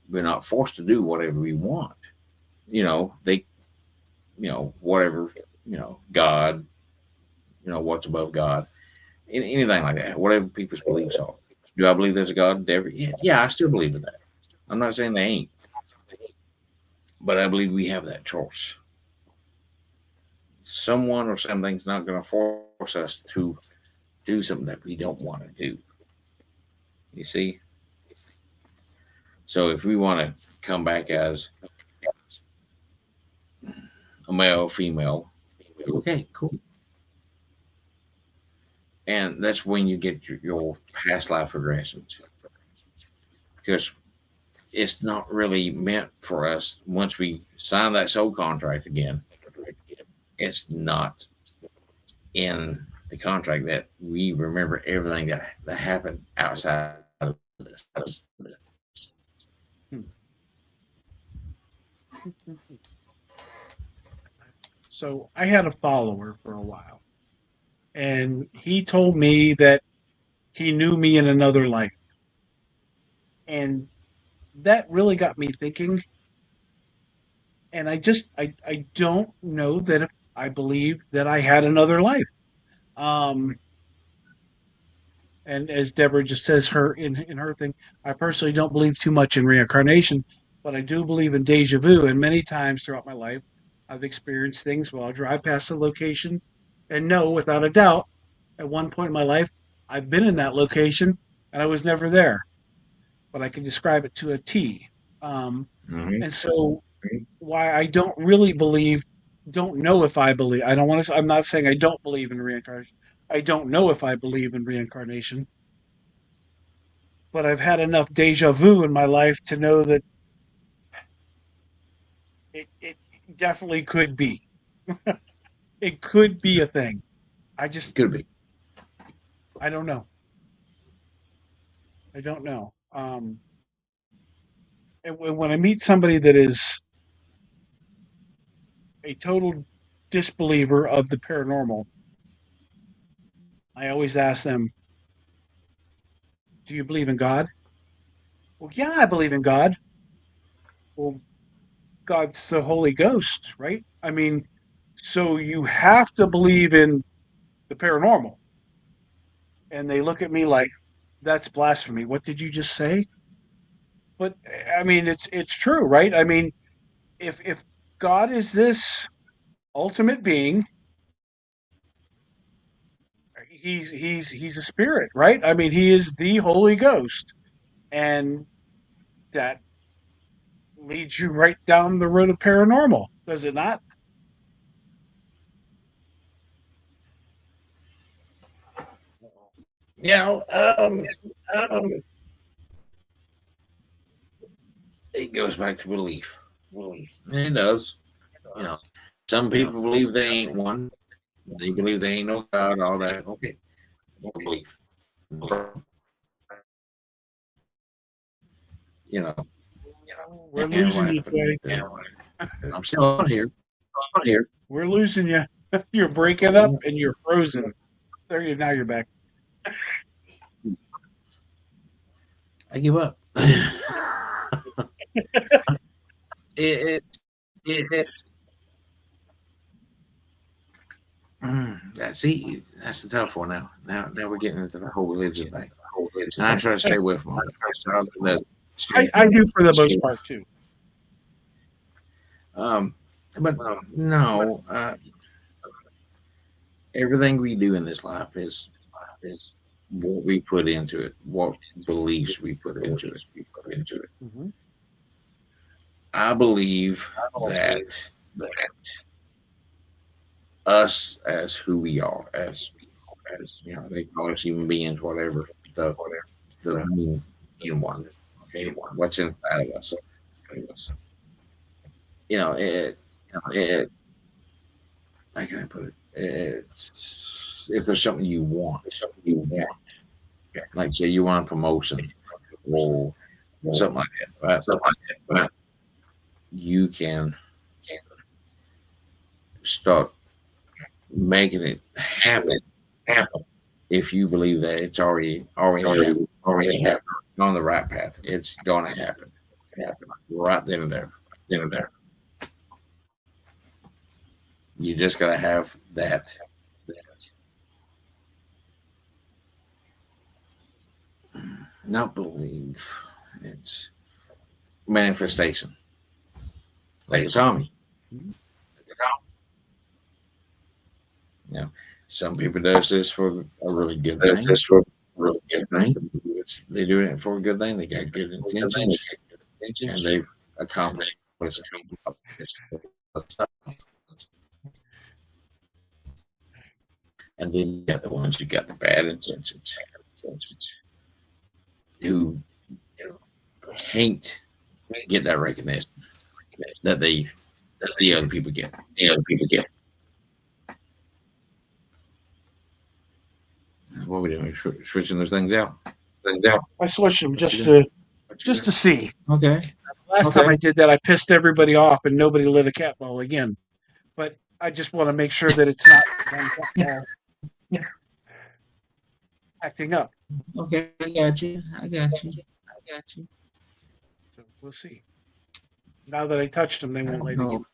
We're not forced to do whatever we want. They, whatever, God, what's above God, anything like that, whatever people's beliefs are. Do I believe there's a God? Yeah, I still believe in that. I'm not saying they ain't, but I believe we have that choice. Someone or something's not going to force us to do something that we don't want to do. You see? So if we want to come back as a male, female, okay, cool. And that's when you get your past life regressions. Because it's not really meant for us once we sign that soul contract again. It's not in the contract that we remember everything that happened outside of this. So I had a follower for a while, and he told me that he knew me in another life. And that really got me thinking. And I don't know that if I believe that I had another life. Um, and as Deborah just says her in her thing, I personally don't believe too much in reincarnation, but I do believe in deja vu. And many times throughout my life, I've experienced things while I drive past a location and know without a doubt, at one point in my life, I've been in that location and I was never there, but I can describe it to a T. Mm-hmm. And so, why I don't really believe, don't know if I believe, I don't want to, I'm not saying I don't believe in reincarnation. I don't know if I believe in reincarnation, but I've had enough deja vu in my life to know that it definitely could be. It could be a thing. I just, Could be. I don't know. I don't know. And when I meet somebody that is a total disbeliever of the paranormal, I always ask them, "Do you believe in God?" Well, yeah, I believe in God. Well, God's the Holy Ghost, right? I mean, so you have to believe in the paranormal. And they look at me like, that's blasphemy. What did you just say? But I mean, it's true, right? I mean, if God is this ultimate being, he's a spirit, right? I mean, he is the Holy Ghost, and that leads you right down the road of paranormal, does it not? Yeah, um, it goes back to belief. It does. You know, some people believe they ain't one. They believe they ain't no God. All that. Okay, belief. You know, We're and losing what you, Jay. happened? I'm still on here. On here. We're losing you. You're breaking up and you're frozen. There you now. You're back. I give up. it, it that's the tough one now. Now we're getting into the whole religion thing. And I try to stay away from all that. I do for the most part too. But no, everything we do in this life is what we put into it, what beliefs we put into it. Mm-hmm. I believe that us as who we are, as you know, they call us human beings, whatever the human one. Okay, what's inside of us? You know, it. How can I put it? It's if there's something you want, like say you want a promotion or something like that, right? You can start making it happen if you believe that it's already happened, on the right path. It's going to happen right then and there. You just got to have that. Not believe. It's manifestation. Like Tommy. You know, some people does this for a really good thing. They do it for a good thing. They got good intentions, and they've accomplished. And then you got the ones who got the bad intentions, who can't get that recognition that the other people get. What are we doing? Switching those things out. I switched them just to see. Okay. Last time I did that, I pissed everybody off and nobody lit a cat ball again. But I just want to make sure that it's not one cat ball acting up. Okay, I got you. So we'll see. Now that I touched them, they won't light again.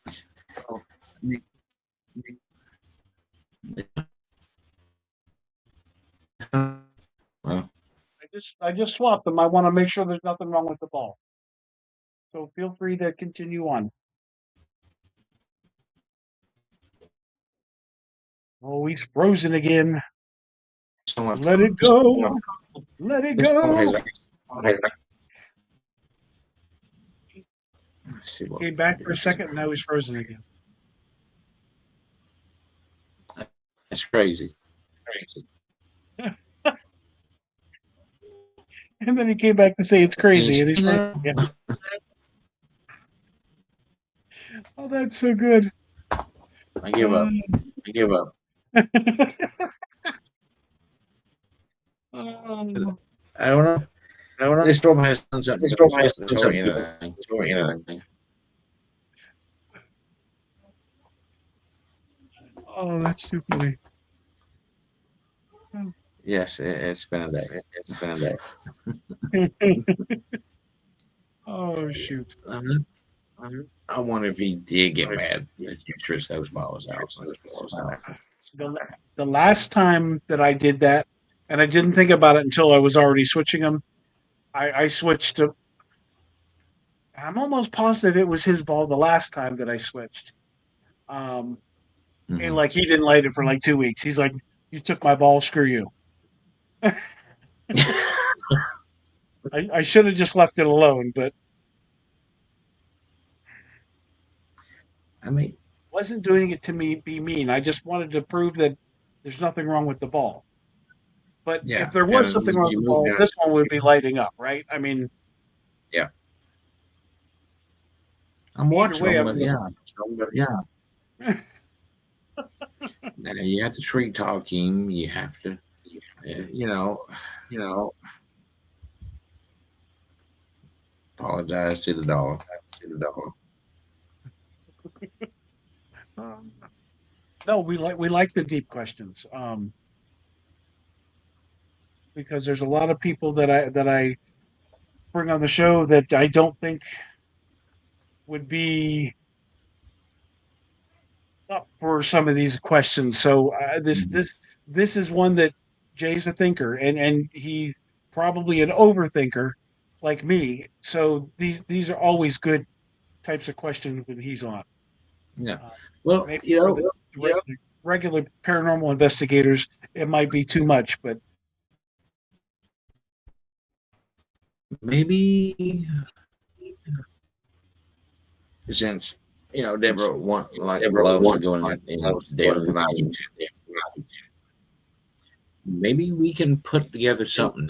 Well, I just swapped them. I want to make sure there's nothing wrong with the ball. So feel free to continue on. Oh, he's frozen again. Let it go. Let it go. Came back for a second, and now he's frozen again. That's crazy. And then he came back to say it's crazy, and he's frozen again. Oh, that's so good. I give up. I don't know. This storm has done something to destroy anything. Oh, that's too funny. Yes, it's been a day. It's been a day. Oh shoot. I wonder if he did get mad that you switched those balls out. The last time that I did that, and I didn't think about it until I was already switching them, I switched to. I'm almost positive it was his ball the last time that I switched. And Mhm. like he didn't light it for like 2 weeks. He's like, "You took my ball, screw you." I should have just left it alone, but I mean, wasn't doing it to me be mean. I just wanted to prove that there's nothing wrong with the ball. But if yeah. there was something wrong with You the moved ball, down. this one would be lighting up, right? I mean, Yeah. I'm either watching way, them, I'm but yeah. Now, you have to treat talk him. You have to, you know, apologize to the dog. no, we like the deep questions because there's a lot of people that I bring on the show that I don't think would be up for some of these questions. So Mhm. this is one that Jay's a thinker, and he probably an overthinker like me. So these are always good types of questions when he's on. Yeah. Uh, Well, maybe for the regular paranormal investigators, it might be too much, but maybe since Deborah loves to go in depth about YouTube, maybe we can put together something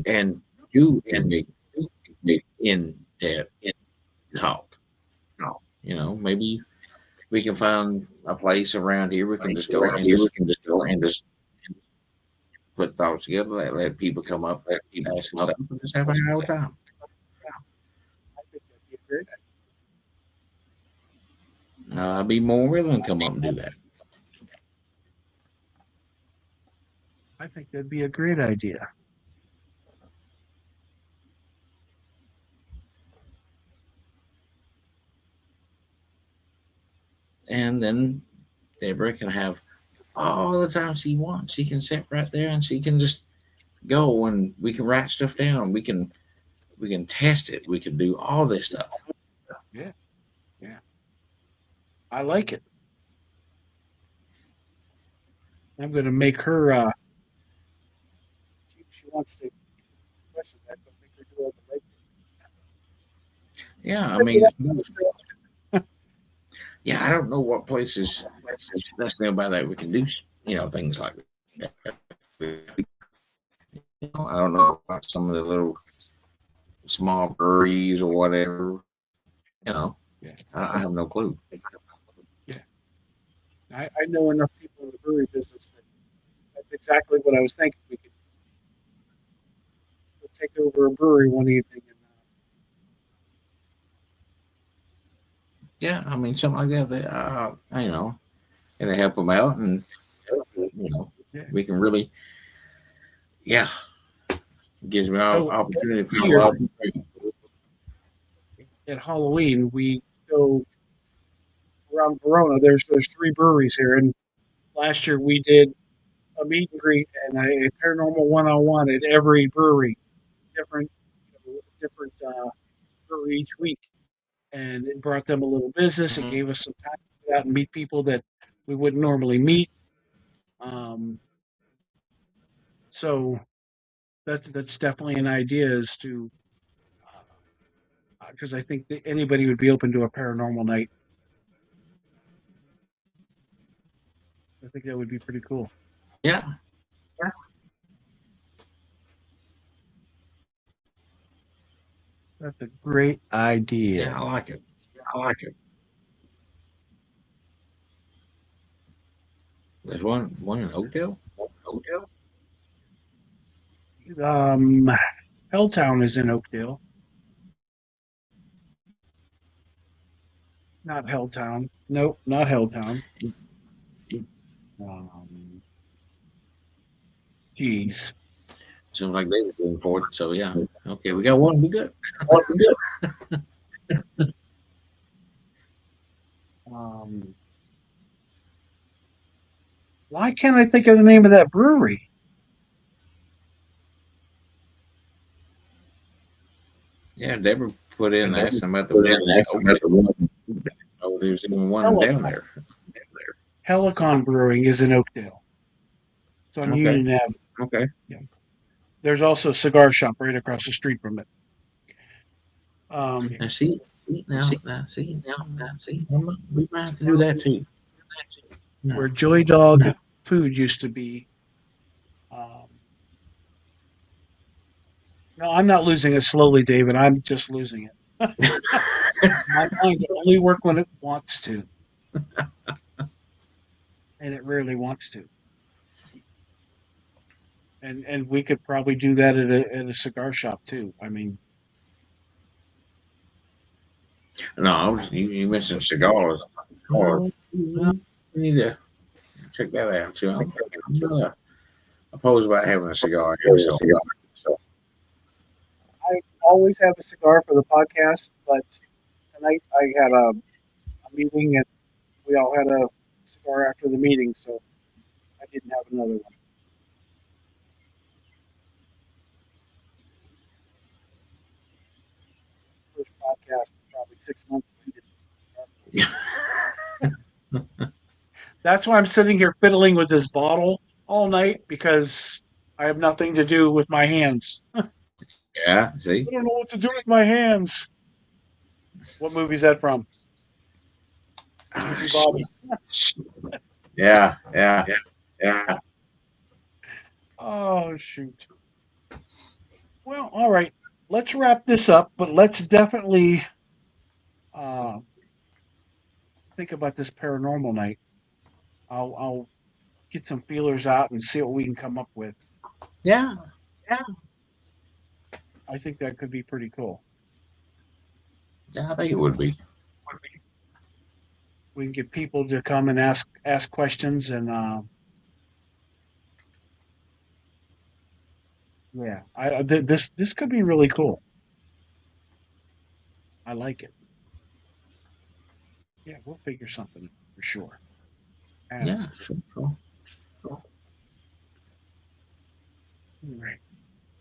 and do a big in depth talk. Maybe we can find a place around here we can just go and just put thoughts together, let people come up, ask us stuff, and just have a hell of a time. I think that'd be a great. I'd be more willing to come up and do that. I think that'd be a great idea. And then Deborah can have all the time she wants. She can sit right there and she can just go and we can write stuff down. We can test it. We can do all this stuff. Yeah, yeah, I like it. I'm going to make her. She wants to question that, but make her do all the right Yeah, I mean, yeah, I don't know what places that's nearby that we can do, things like that. I don't know about some of the little small breweries or whatever. Yeah, I have no clue. yeah. I know enough people in the brewery business that that's exactly what I was thinking. We could take over a brewery one evening. Yeah, I mean, something like that. And they help them out, and Yeah. we can really, yeah, gives me an So opportunity for here a lot of people. at Halloween, we go around Verona. There's three breweries here, and last year we did a meet and greet and a paranormal one-on-one at every brewery, different different brewery each week, and it brought them a little business. It Mhm. gave us some time to get out and meet people that we wouldn't normally meet. Um, so that's definitely an idea is to because I think that anybody would be open to a paranormal night. I think that would be pretty cool. Yeah, That's a great idea. yeah, I like it. There's one in Oakdale. Um, Helltown is in Oakdale. Not Helltown. Nope, not Helltown. Um, Jeez. Seems like they were doing for it. So yeah. Okay, we got one. We good. Um, why can't I think of the name of that brewery? Yeah, Deborah put in asking about the one. Oh, there's even one down Helicon, there. Helicon Brewing is in Oakdale. It's on Okay. Union Avenue. Okay. Yeah. There's also a cigar shop right across the street from it. Now see now. We might have to do that too. Where Joy Dog Food used to be. No, I'm not losing it slowly, David. I'm just losing it. My mind can only work when it wants to, and it rarely wants to. And we could probably do that at a cigar shop too. I mean, No, you mentioned cigars. Oh, we need to check that out too. I'm not opposed about having a cigar here. So I always have a cigar for the podcast, but tonight I had a meeting and we all had a cigar after the meeting, so I didn't have another one. First podcast in probably 6 months. That's why I'm sitting here fiddling with this bottle all night because I have nothing to do with my hands. yeah, see. I don't know what to do with my hands. What movie is that from? Ah, Bobby. yeah. Oh shoot. Well, all right. Let's wrap this up, but let's definitely uh, think about this paranormal night. I'll get some feelers out and see what we can come up with. Yeah. I think that could be pretty cool. Yeah, I think it would be. We can get people to come and ask questions, and yeah, this could be really cool. I like it. Yeah, we'll figure something out for sure. Yeah, sure. All right.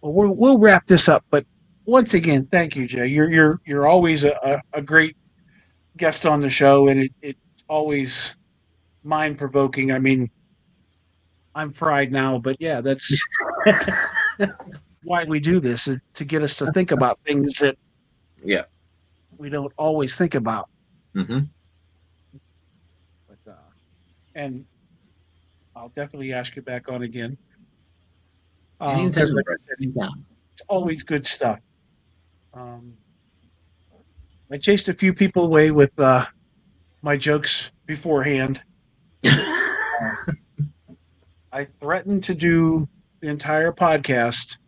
Well, we'll wrap this up. But once again, thank you, Jay. You're always a great guest on the show, and it's always mind provoking. I mean, I'm fried now, but yeah, that's why we do this is to get us to think about things that Yeah. we don't always think about. Mm-hmm. But and I'll definitely ask you back on again. Because like I said, it's always good stuff. I chased a few people away with my jokes beforehand. I threatened to do the entire podcast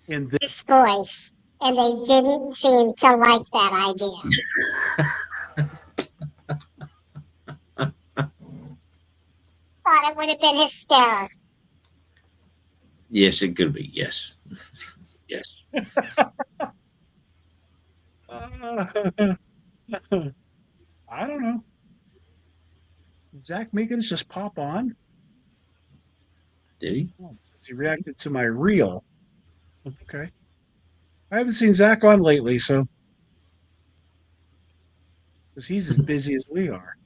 in This voice, and they didn't seem to like that idea. Thought it would have been hysterical. Yes, it could be. Yes. I don't know. Zach Meekins just pop on. Did he? Oh, he reacted to my reel. Okay. I haven't seen Zach on lately, so because he's as busy as we are.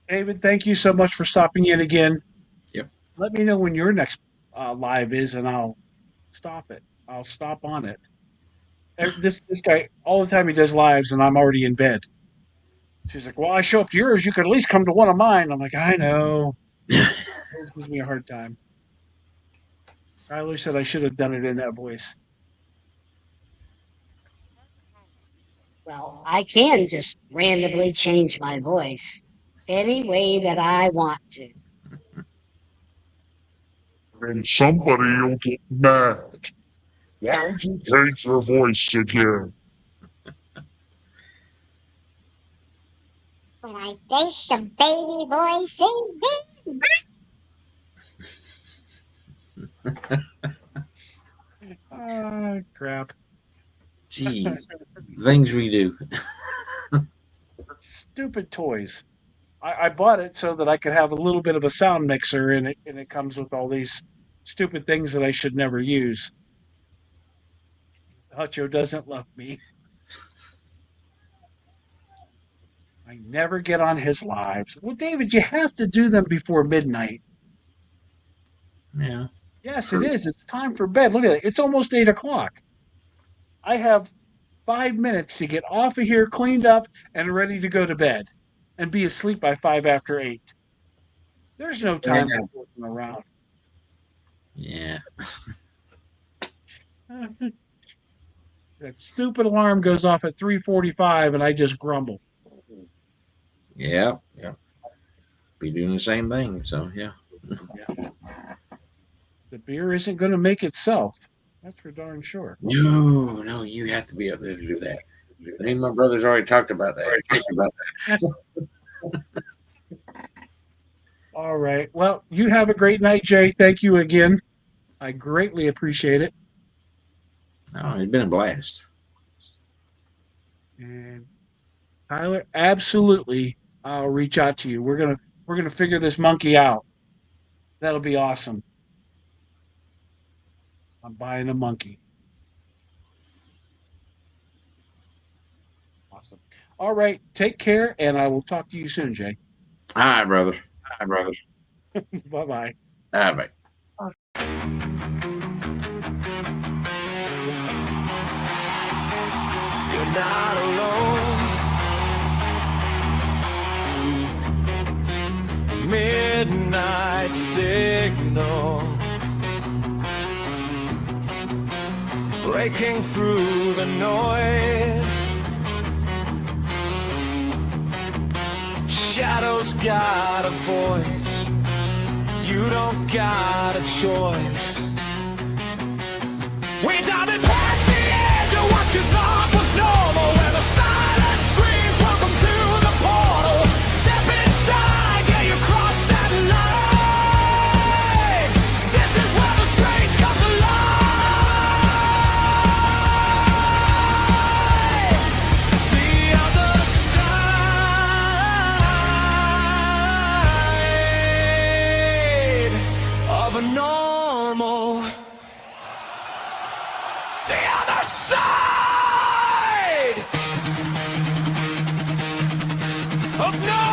David, thank you so much for stopping in again. Yep. Let me know when your next live is, and I'll stop it. I'll stop on it. This guy, all the time he does lives, and I'm already in bed. She's like, "Well, I show up to yours. You could at least come to one of mine." I'm like, "I know." It always gives me a hard time. Tyler said I should have done it in that voice. Well, I can just randomly change my voice any way that I want to. and somebody will get mad. Why don't you change your voice again? But I think the baby voice is dead. Crap. Jeez, things we do. Stupid toys. I bought it so that I could have a little bit of a sound mixer, and it comes with all these stupid things that I should never use. Hutcho doesn't love me. I never get on his lives. Well, David, you have to do them before midnight. Yeah. Yes, it is. It's time for bed. Look at it. It's almost 8 o'clock. I have 5 minutes to get off of here, cleaned up, and ready to go to bed, and be asleep by 5 after 8. There's no time for working around. Yeah. That stupid alarm goes off at 3:45, and I just grumble. Yeah. Yeah. Be doing the same thing. So yeah. The beer isn't going to make itself. That's for darn sure. No, you have to be up there to do that. I mean, my brother's already talked about that. All right. Well, you have a great night, Jay. Thank you again. I greatly appreciate it. Oh, it's been a blast. And Tyler, absolutely, I'll reach out to you. We're gonna figure this monkey out. That'll be awesome. I'm buying a monkey. Awesome. All right. Take care, and I will talk to you soon, Jay. All right, brother. Bye bye. All right. You're not alone. Midnight signal breaking through the noise. Shadows got a voice. You don't got a choice. We're diving past the edge of what you thought was normal, where the silence screams, welcome to the portal. Step inside, yeah, you crossed that line. This is where the strange comes alive. The other side of a normal. The other side of no